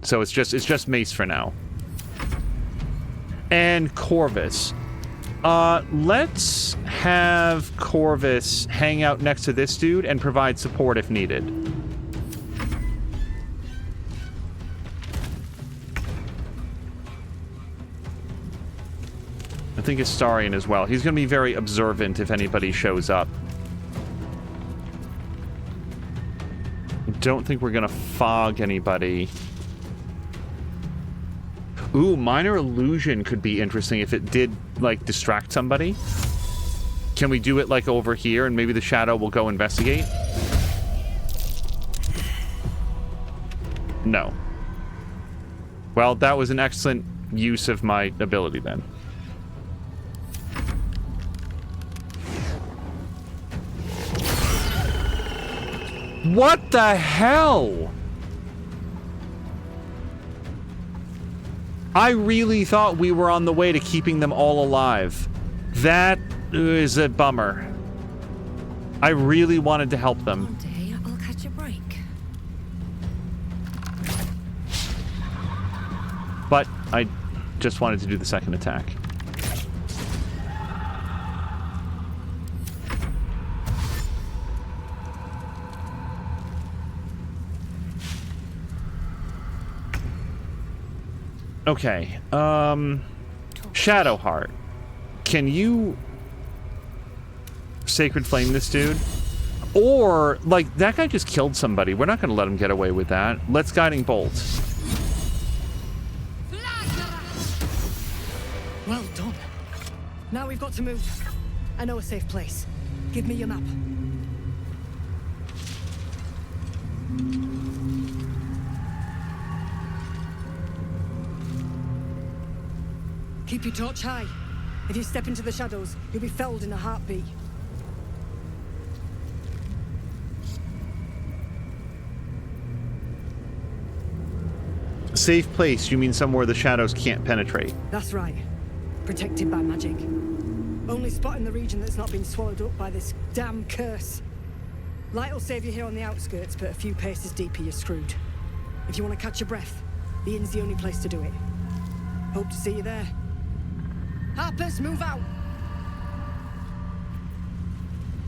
So it's just mace for now. And Corvus. Let's have Corvus hang out next to this dude and provide support if needed. I think Astarion as well. He's going to be very observant if anybody shows up. Don't think we're going to fog anybody. Ooh, Minor Illusion could be interesting if it did, like, distract somebody. Can we do it, like, over here, and maybe the shadow will go investigate? No. Well, that was an excellent use of my ability, then. What the hell? I really thought we were on the way to keeping them all alive. That is a bummer. I really wanted to help them. One day I'll catch a break. But I just wanted to do the second attack. Okay, Shadowheart. Can you Sacred Flame this dude? Or, like, that guy just killed somebody. We're not going to let him get away with that. Let's Guiding Bolt. Well done. Now we've got to move. I know a safe place. Give me your map. Keep your torch high. If you step into the shadows, you'll be felled in a heartbeat. Safe place, you mean somewhere the shadows can't penetrate? That's right. Protected by magic. Only spot in the region that's not been swallowed up by this damn curse. Light will save you here on the outskirts, but a few paces deeper you're screwed. If you want to catch your breath, the inn's the only place to do it. Hope to see you there. Harpers, move out!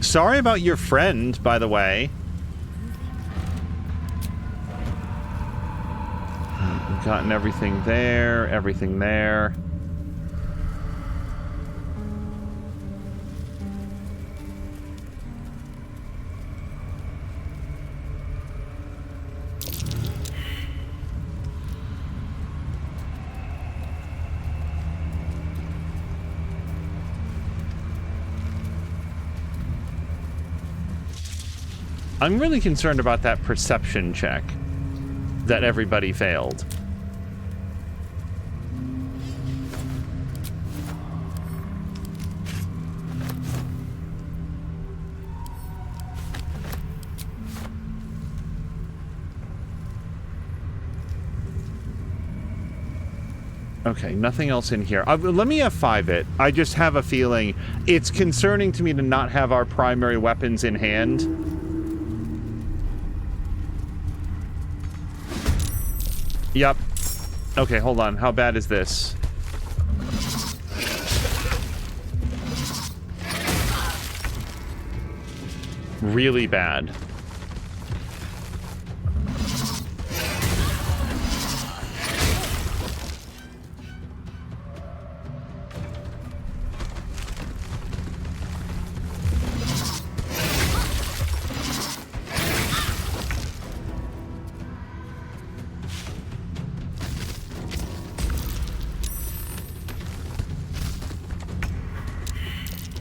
Sorry about your friend, by the way. We've gotten everything there, everything there. I'm really concerned about that perception check that everybody failed. Okay, nothing else in here. Let me F5 it. I just have a feeling it's concerning to me to not have our primary weapons in hand. Yep. Okay, hold on. How bad is this? Really bad.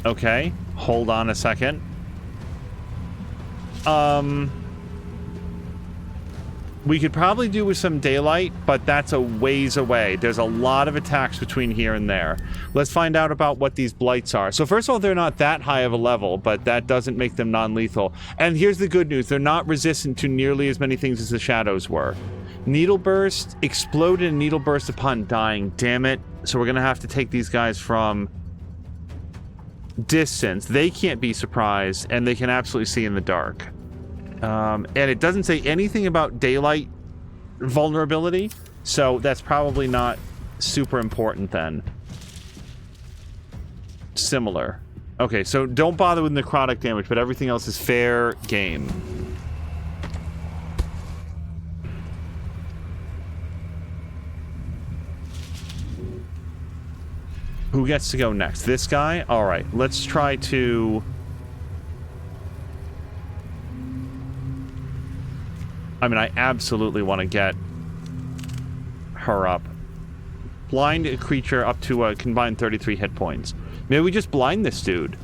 Okay, hold on a second. We could probably do with some daylight, but that's a ways away. There's a lot of attacks between here and there. Let's find out about what these blights are. So first of all, they're not that high of a level, but that doesn't make them non-lethal. And here's the good news. They're not resistant to nearly as many things as the shadows were. Needle burst, exploded in needle burst upon dying. Damn it. So we're going to have to take these guys from distance. They can't be surprised, and they can absolutely see in the dark. And it doesn't say anything about daylight vulnerability, so that's probably not super important then. Similar. Okay, so don't bother with necrotic damage, but everything else is fair game. Who gets to go next? This guy? Alright, let's try to... I mean, I absolutely want to get her up. Blind a creature up to a combined 33 hit points. Maybe we just blind this dude.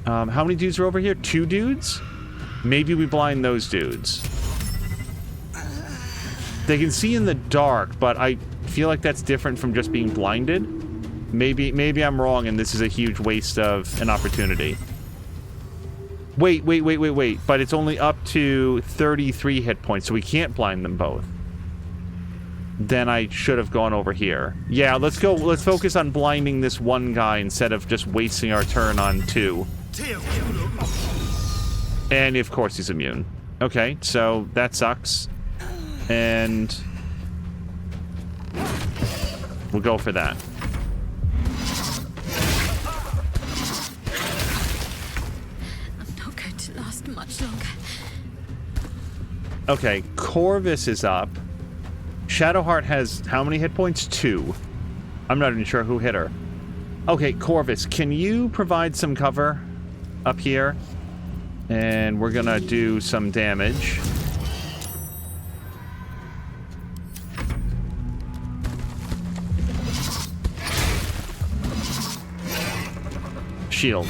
How many dudes are over here? 2 dudes? Maybe we blind those dudes. They can see in the dark, but I feel like that's different from just being blinded. Maybe I'm wrong and this is a huge waste of an opportunity. Wait. But it's only up to 33 hit points, so we can't blind them both. Then I should have gone over here. Yeah, let's go. Let's focus on blinding this one guy instead of just wasting our turn on 2. And of course he's immune. Okay, so that sucks. And we'll go for that. Much longer. Okay, Corvus is up. Shadowheart has how many hit points? 2. I'm not even sure who hit her. Okay, Corvus, can you provide some cover up here? And we're gonna do some damage. Shield.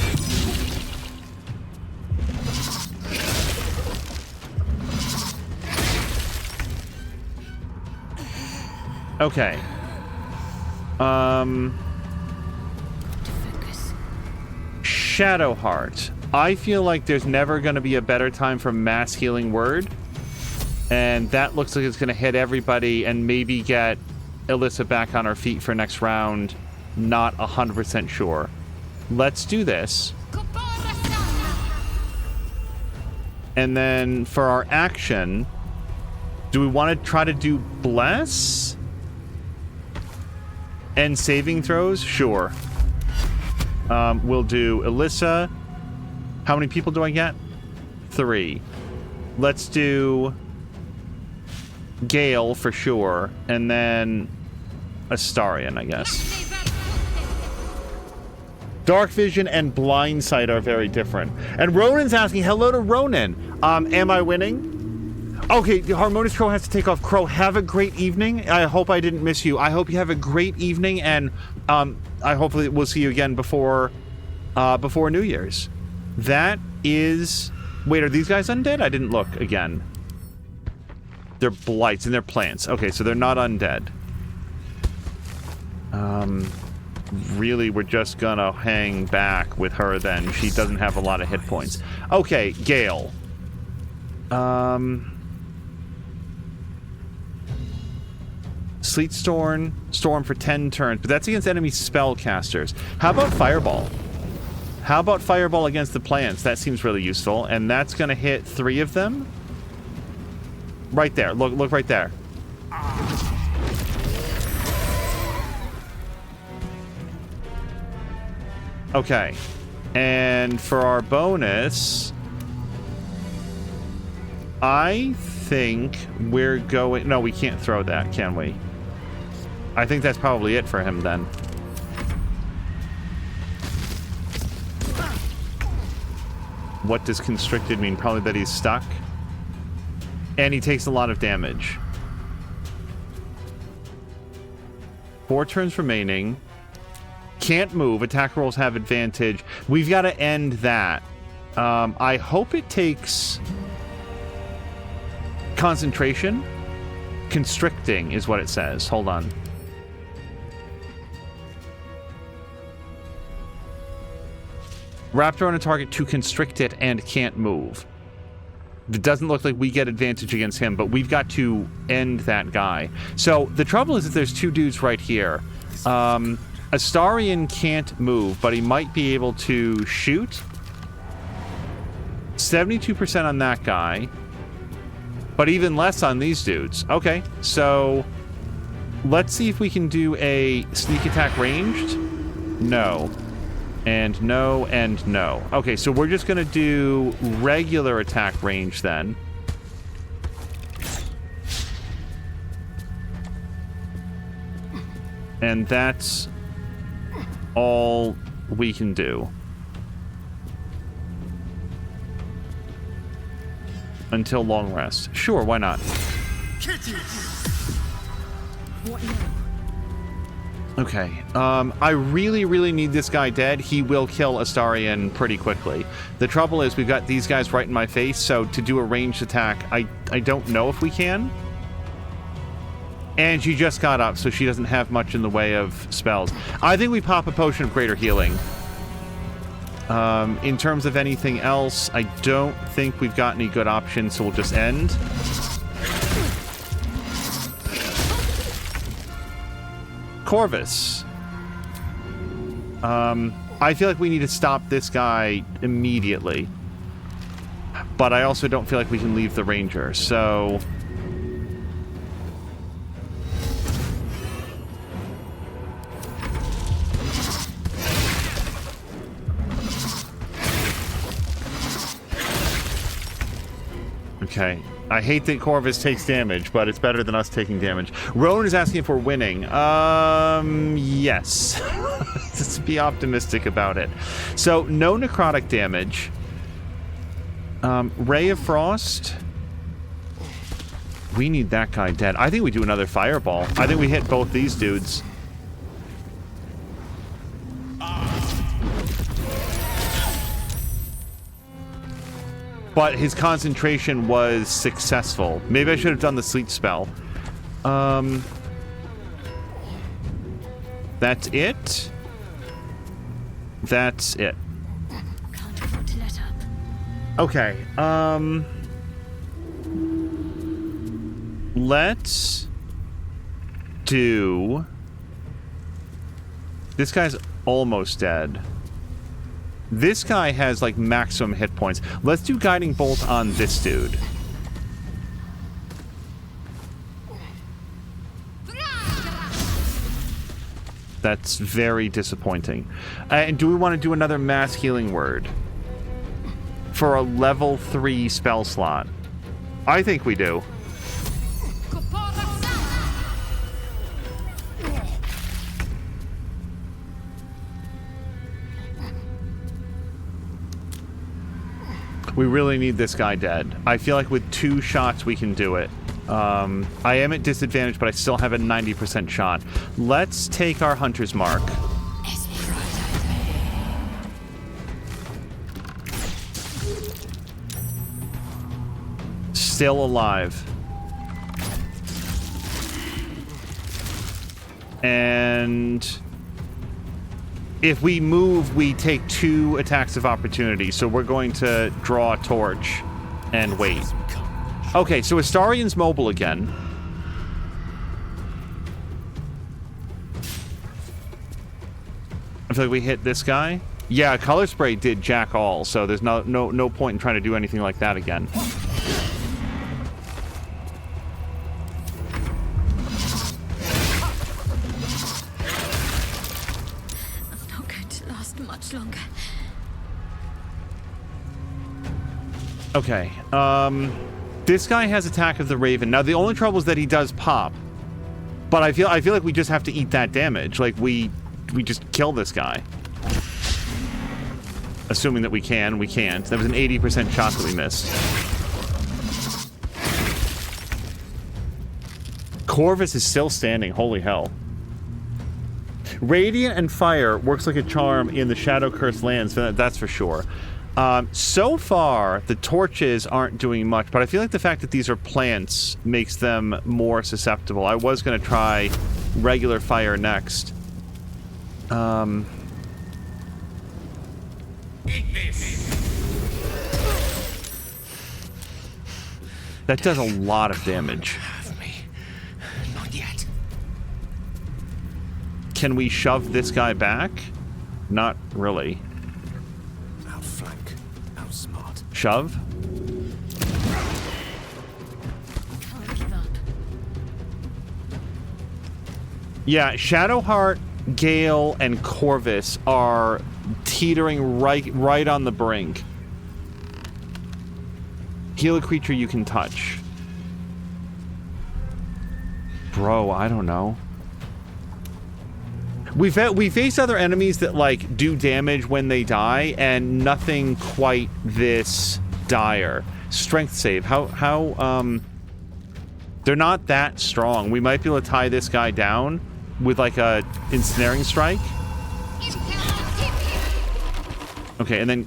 Okay. Shadowheart. I feel like there's never going to be a better time for mass healing word. And that looks like it's going to hit everybody and maybe get Alyssa back on her feet for next round. Not 100% sure. Let's do this. And then for our action, do we want to try to do Bless? And saving throws? Sure. We'll do Alyssa. How many people do I get? 3. Let's do Gale for sure. And then Astarion, I guess. Dark Vision and Blind Sight are very different. And Ronan's asking, hello to Ronan. Am I winning? Okay, Harmonious Crow has to take off. Crow, have a great evening. I hope I didn't miss you. I hope you have a great evening, and I hopefully we'll see you again before New Year's. That is... Wait, are these guys undead? I didn't look again. They're blights and they're plants. Okay, so they're not undead. Really, we're just gonna hang back with her then. She doesn't have a lot of hit points. Okay, Gale. Sleet Storm for 10 turns, but that's against enemy spellcasters. How about Fireball? How about Fireball against the plants? That seems really useful, and that's going to hit 3 of them. Right there. Look right there. Okay. And for our bonus, I think we're going... No, we can't throw that, can we? I think that's probably it for him then. What does constricted mean? Probably that he's stuck. And he takes a lot of damage. 4 turns remaining. Can't move. Attack rolls have advantage. We've got to end that. I hope it takes concentration. Constricting is what it says. Hold on. Raptor on a target to constrict it and can't move. It doesn't look like we get advantage against him, but we've got to end that guy. So the trouble is that there's 2 dudes right here. Astarion can't move, but he might be able to shoot. 72% on that guy, but even less on these dudes. Okay, so let's see if we can do a sneak attack ranged. No. And no, and no. Okay, so we're just going to do regular attack range then. And that's all we can do. Until long rest. Sure, why not? What now? Okay, I really need this guy dead. He will kill Astarion pretty quickly. The trouble is we've got these guys right in my face, so to do a ranged attack, I don't know if we can. And she just got up, so she doesn't have much in the way of spells. I think we pop a potion of greater healing. In terms of anything else, I don't think we've got any good options, so we'll just end. Corvus. I feel like we need to stop this guy immediately. But I also don't feel like we can leave the ranger, so... Okay. I hate that Corvus takes damage, but it's better than us taking damage. Rowan is asking if we're winning. Yes. Let's be optimistic about it. So, no necrotic damage. Ray of Frost. We need that guy dead. I think we do another fireball. I think we hit both these dudes. But his concentration was successful. Maybe I should have done the sleep spell. That's it. That's it. Can't afford to let up. Okay. Let's do... This guy's almost dead. This guy has, like, maximum hit points. Let's do Guiding Bolt on this dude. That's very disappointing. And do we want to do another Mass Healing Word? For a level 3 spell slot? I think we do. We really need this guy dead. I feel like with 2 shots we can do it. I am at disadvantage, but I still have a 90% shot. Let's take our Hunter's Mark. Still alive. And... if we move, we take 2 attacks of opportunity, so we're going to draw a torch and wait. Okay, so Astarion's mobile again. I feel like we hit this guy. Yeah, color spray did jack all, so there's no point in trying to do anything like that again. I'm not going to last much longer. Okay, this guy has Attack of the Raven. Now, the only trouble is that he does pop. But I feel like we just have to eat that damage. Like, we just kill this guy. Assuming that we can. We can't. That was an 80% shot that we missed. Corvus is still standing. Holy hell. Radiant and Fire works like a charm in the Shadow Cursed lands. That's for sure. So far, the torches aren't doing much, but I feel like the fact that these are plants makes them more susceptible. I was going to try regular fire next. That does a lot of damage. Not yet. Can we shove this guy back? Not really. Shove? Yeah, Shadowheart, Gale, and Corvus are teetering right on the brink. Heal a creature you can touch. Bro, I don't know. We face other enemies that, like, do damage when they die, and nothing quite this dire. Strength save. How they're not that strong. We might be able to tie this guy down with, like, a ensnaring strike. Okay, and then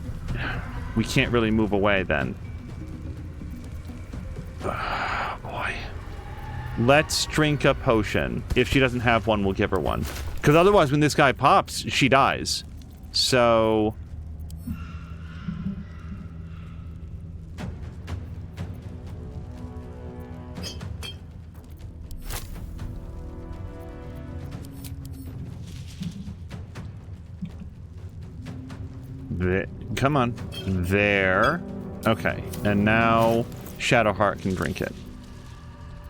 we can't really move away then. Oh, boy. Let's drink a potion. If she doesn't have one, we'll give her one. Because otherwise, when this guy pops, she dies. So... Come on. There. Okay. And now Shadowheart can drink it.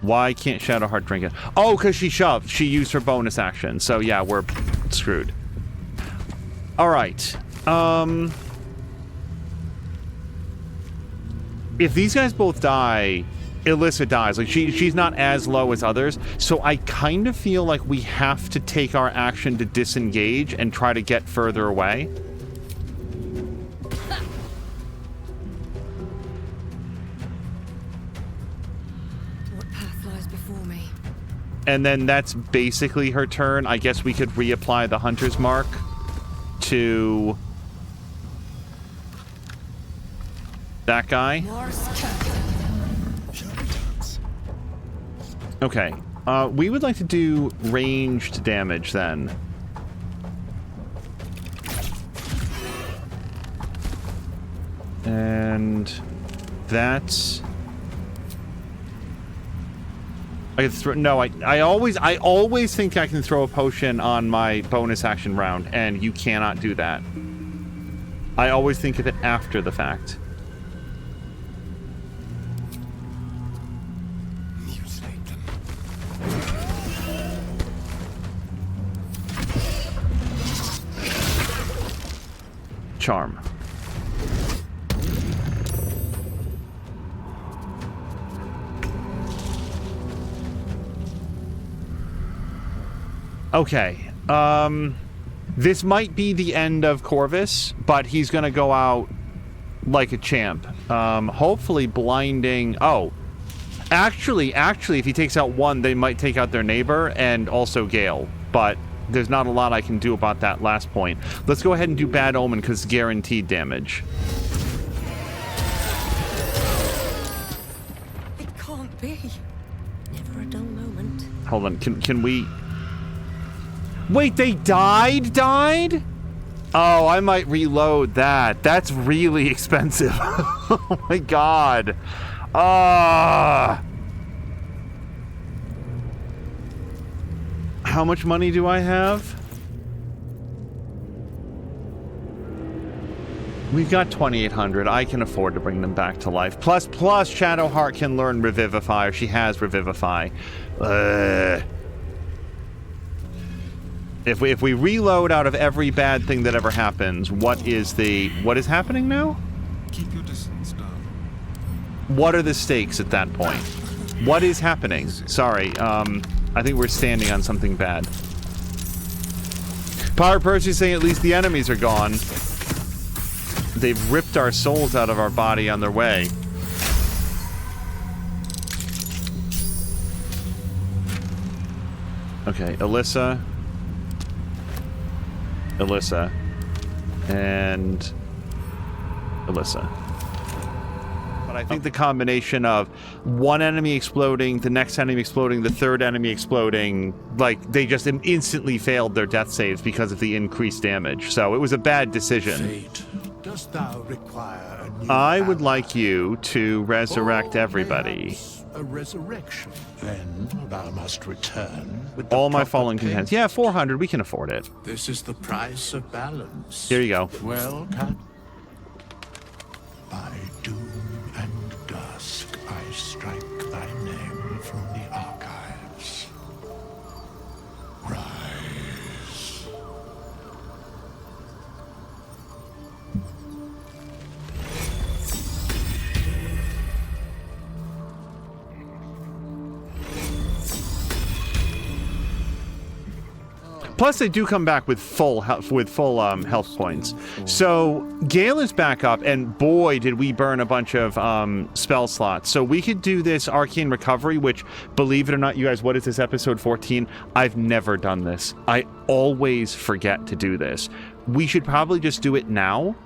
Why can't Shadowheart drink it? Oh, because she shoved. She used her bonus action. So, yeah, we're screwed. All right. If these guys both die, Alyssa dies. Like, she's not as low as others. So I kind of feel like we have to take our action to disengage and try to get further away. And then that's basically her turn. I guess we could reapply the Hunter's Mark to that guy. Okay. We would like to do ranged damage then. And that's... I can throw... No, I always think I can throw a potion on my bonus action round, and you cannot do that. I always think of it after the fact. Charm. Okay, this might be the end of Corvus, but he's gonna go out like a champ. Hopefully blinding... Oh, actually, if he takes out one, they might take out their neighbor and also Gale, but there's not a lot I can do about that last point. Let's go ahead and do Bad Omen, because it's guaranteed damage. It can't be. Never a dull moment. Hold on, can we... Wait, they died? Oh, I might reload that. That's really expensive. Oh my god. How much money do I have? We've got 2,800. I can afford to bring them back to life. Plus, Shadowheart can learn Revivify, or she has Revivify. If we reload out of every bad thing that ever happens, what is happening now? Keep your distance, darling. What are the stakes at that point? What is happening? Sorry, I think we're standing on something bad. Pirate Percy's saying at least the enemies are gone. They've ripped our souls out of our body on their way. Okay, Alyssa, and Alyssa. But I think the combination of one enemy exploding, the next enemy exploding, the third enemy exploding, like, they just instantly failed their death saves because of the increased damage. So it was a bad decision. Fate, dost thou require a new I would like you to resurrect everybody. a resurrection? Then thou must return with the All my proper fallen payment. contents. Yeah, 400. We can afford it. This is the price of balance. Here you go. Well, Cat. By doom and dusk, I strike thy name from the archives. Rise. Plus, they do come back with full health points. So Gale is back up, and boy, did we burn a bunch of spell slots. So we could do this Arcane Recovery, which, believe it or not, you guys, what is this, episode 14? I've never done this. I always forget to do this. We should probably just do it now.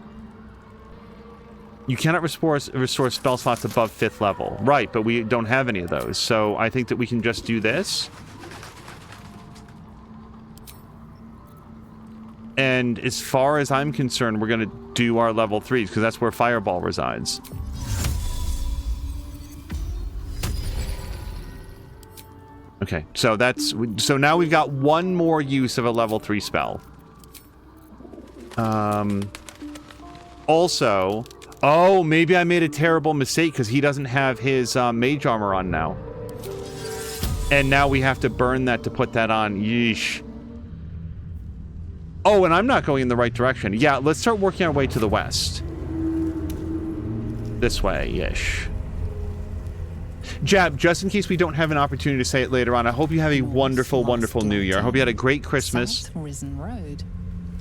You cannot restore spell slots above 5th level. Right, but we don't have any of those. So I think that we can just do this. And as far as I'm concerned, we're going to do our level 3s, because that's where Fireball resides. Okay, so now we've got one more use of a level 3 spell. Also, oh, maybe I made a terrible mistake, because he doesn't have his mage armor on now. And now we have to burn that to put that on. Yeesh. Oh, and I'm not going in the right direction. Yeah, let's start working our way to the west. This way-ish. Jab, just in case we don't have an opportunity to say it later on, I hope you have a wonderful, wonderful New Year. I hope you had a great Christmas. South Risen Road.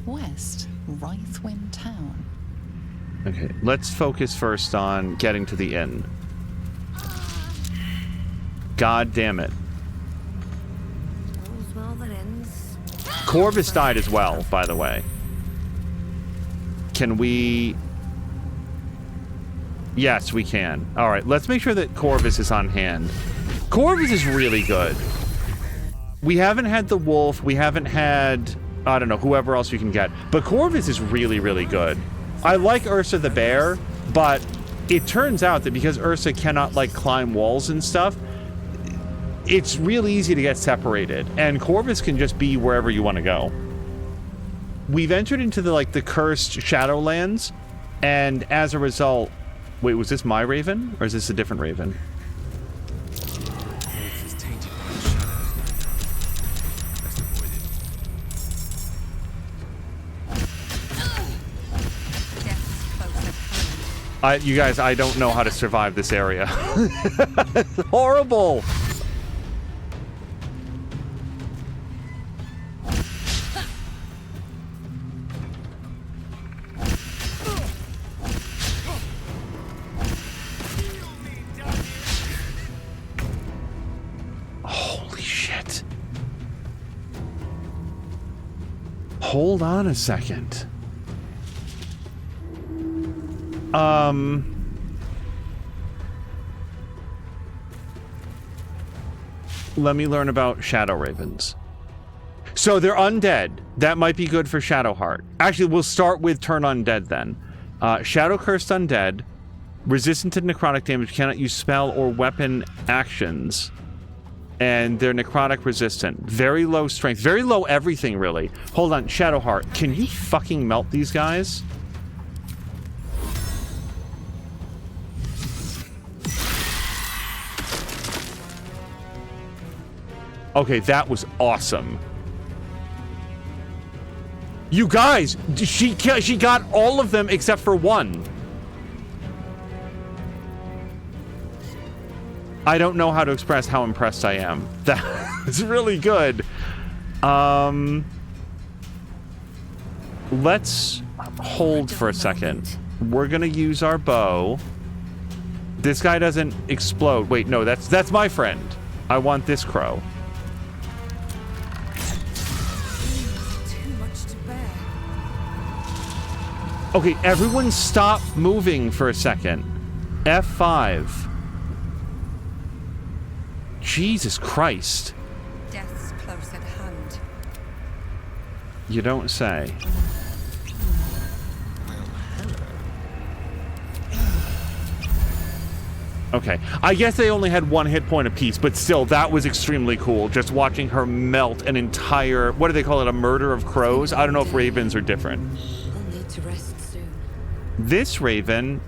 West, Wraithwind Town. Okay, let's focus first on getting to the inn. God damn it. All's well that ends. Corvus died as well, by the way. Can we... Yes, we can. All right, let's make sure that Corvus is on hand. Corvus is really good. We haven't had the wolf. We haven't had, I don't know, whoever else we can get. But Corvus is really, really good. I like Ursa the bear, but it turns out that because Ursa cannot, like, climb walls and stuff, it's real easy to get separated, and Corvus can just be wherever you want to go. We've entered into the cursed Shadowlands, and as a result... Wait, was this my raven? Or is this a different raven? You guys, I don't know how to survive this area. It's horrible! Hold on a second. Let me learn about Shadow Ravens. So they're undead. That might be good for Shadowheart. Actually, we'll start with turn undead then. Shadow Cursed Undead. Resistant to necrotic damage. Cannot use spell or weapon actions. And they're necrotic resistant. Very low strength. Very low everything, really. Hold on, Shadowheart. Can you fucking melt these guys? Okay, that was awesome. You guys, she got all of them except for one. I don't know how to express how impressed I am. That is really good. Let's hold for a second. We're gonna use our bow. This guy doesn't explode. Wait, no, that's my friend. I want this crow. Too much to bear. Okay, everyone stop moving for a second. F5. Jesus Christ. Death's close at hand. You don't say. Okay, I guess they only had one hit point apiece, but still, that was extremely cool. Just watching her melt an entire, what do they call it, a murder of crows? I don't know if ravens are different. We'll need to rest soon. This raven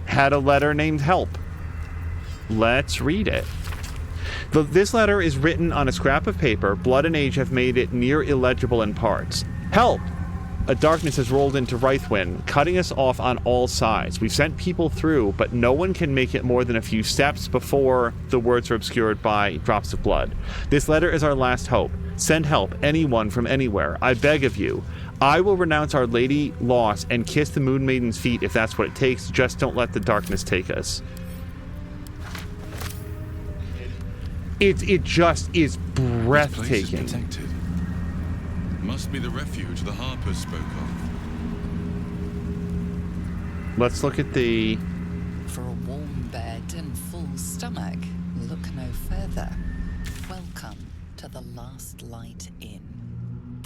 had a letter named Help. Let's read it. This letter is written on a scrap of paper. Blood and age have made it near illegible in parts. Help! A darkness has rolled into Rythwin, cutting us off on all sides. We've sent people through, but no one can make it more than a few steps before the words are obscured by drops of blood. This letter is our last hope. Send help, anyone from anywhere. I beg of you. I will renounce Our Lady loss and kiss the Moon Maiden's feet if that's what it takes. Just don't let the darkness take us. It just is breathtaking. Protected. Must be the refuge the Harpers spoke of. Let's look at the... For a warm bed and full stomach, look no further. Welcome to the Last Light Inn.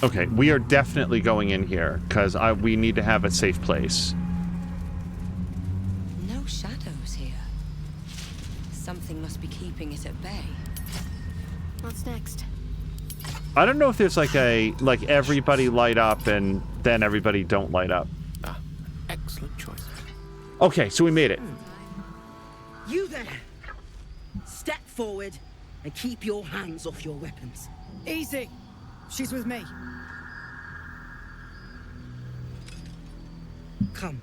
Okay, we are definitely going in here, because we need to have a safe place. No shadows here. Something must be keeping it at bay. What's next? I don't know if there's like everybody light up and then everybody don't light up. Ah, excellent choice. Okay, so we made it. You there! Step forward and keep your hands off your weapons. Easy. She's with me. Come.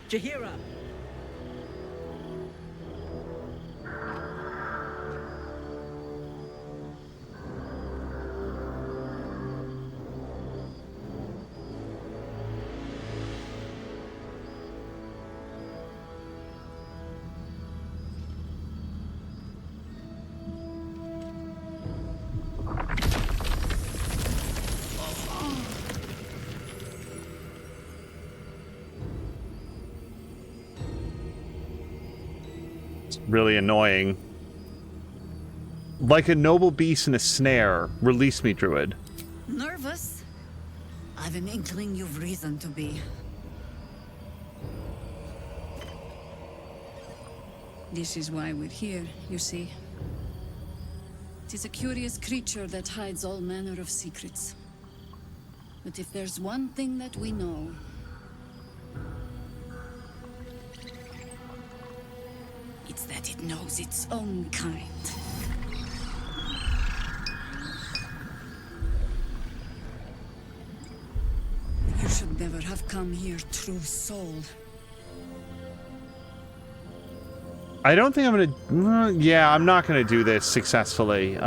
Jahira! Really annoying. Like a noble beast in a snare. Release me, Druid. Nervous? I've an inkling you've reason to be. This is why we're here, you see. It is a curious creature that hides all manner of secrets. But if there's one thing that we know, it's that it knows its own kind. You should never have come here, true soul. I don't think I'm gonna... yeah, I'm not gonna do this successfully.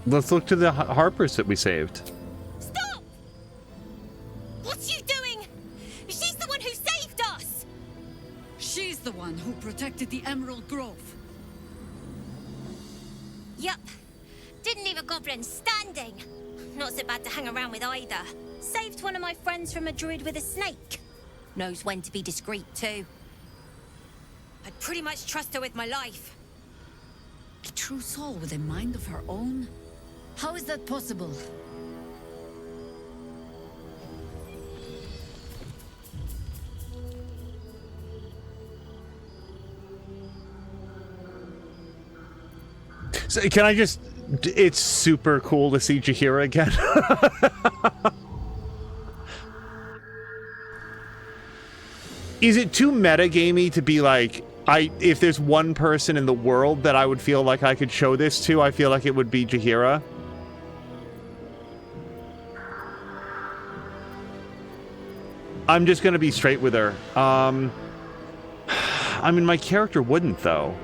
Let's look to the Harpers that we saved. Stop! What's you doing? She's the one who saved us! She's the one who protected the Emerald Grove. Yup. Didn't leave a goblin standing. Not so bad to hang around with either. Saved one of my friends from a druid with a snake. Knows when to be discreet too. I'd pretty much trust her with my life. A true soul with a mind of her own? How is that possible? So can I just It's super cool to see Jaheira again. Is it too metagamey to be like, if there's one person in the world that I would feel like I could show this to, I feel like it would be Jaheira. I'm just gonna be straight with her. I mean, my character wouldn't, though.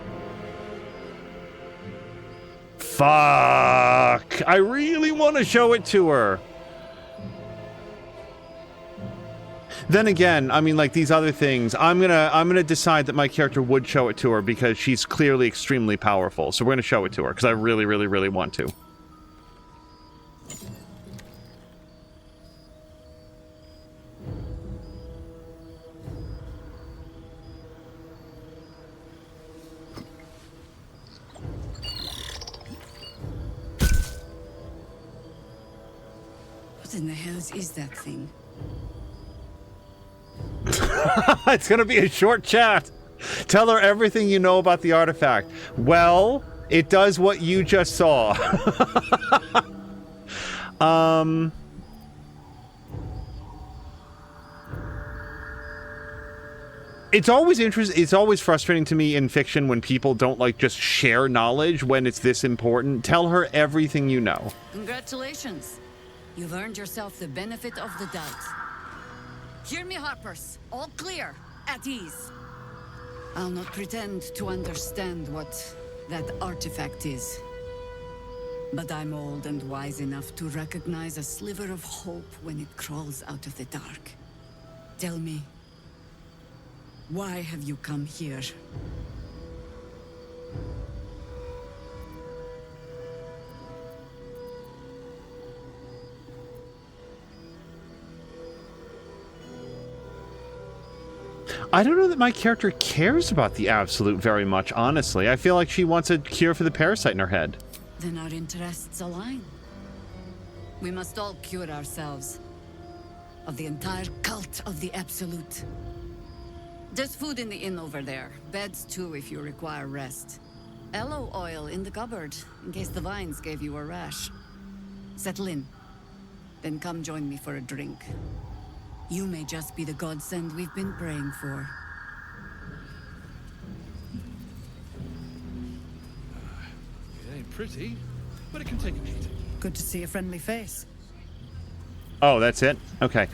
Fuck! I really want to show it to her. Then again, I mean, like these other things, I'm gonna decide that my character would show it to her because she's clearly extremely powerful. So we're gonna show it to her because I really, really, really want to. What in the hell is that thing? It's gonna be a short chat. Tell her everything you know about the artifact. Well, it does what you just saw. It's always interesting. It's always frustrating to me in fiction when people don't like just share knowledge when it's this important. Tell her everything you know. Congratulations. You've earned yourself the benefit of the doubt. Hear me, Harpers. All clear. At ease. I'll not pretend to understand what that artifact is. But I'm old and wise enough to recognize a sliver of hope when it crawls out of the dark. Tell me, why have you come here? I don't know that my character cares about the Absolute very much, honestly. I feel like she wants a cure for the parasite in her head. Then our interests align. We must all cure ourselves of the entire cult of the Absolute. There's food in the inn over there. Beds too if you require rest. Aloe oil in the cupboard in case the vines gave you a rash. Settle in. Then come join me for a drink. You may just be the godsend we've been praying for. It ain't pretty, but it can take a beating. Good to see a friendly face. Oh, that's it? Okay.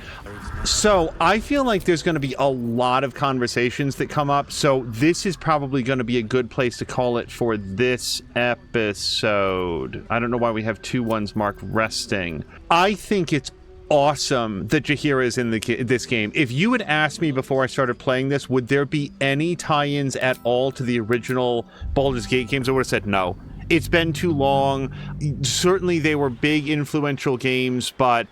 So, I feel like there's going to be a lot of conversations that come up, so this is probably going to be a good place to call it for this episode. I don't know why we have 2 ones marked resting. I think it's awesome that Jaheira is in this game. If you had asked me before I started playing this, would there be any tie-ins at all to the original Baldur's Gate games, I would have said no. It's been too long. Certainly they were big, influential games, but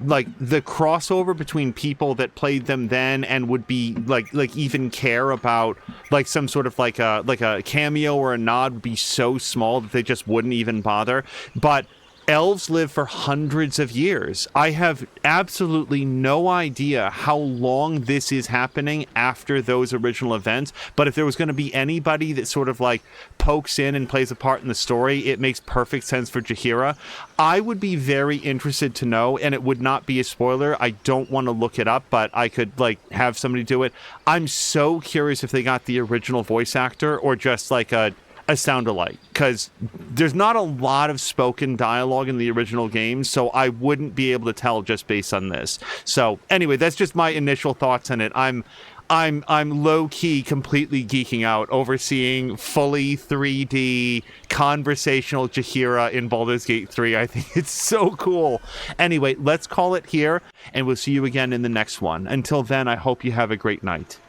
like the crossover between people that played them then and would be like even care about like some sort of like a cameo or a nod would be so small that they just wouldn't even bother. But elves live for hundreds of years. I have absolutely no idea how long this is happening after those original events, but if there was going to be anybody that sort of like pokes in and plays a part in the story, it makes perfect sense for Jaheira. I would be very interested to know, and it would not be a spoiler. I don't want to look it up, but I could like have somebody do it. I'm so curious if they got the original voice actor or just like a sound alike, because there's not a lot of spoken dialogue in the original games, so I wouldn't be able to tell just based on this. So anyway, that's just my initial thoughts on it. I'm low-key completely geeking out over seeing fully 3D conversational Jaheira in Baldur's Gate 3. I think it's so cool. Anyway, let's call it here, and we'll see you again in the next one. Until then, I hope you have a great night.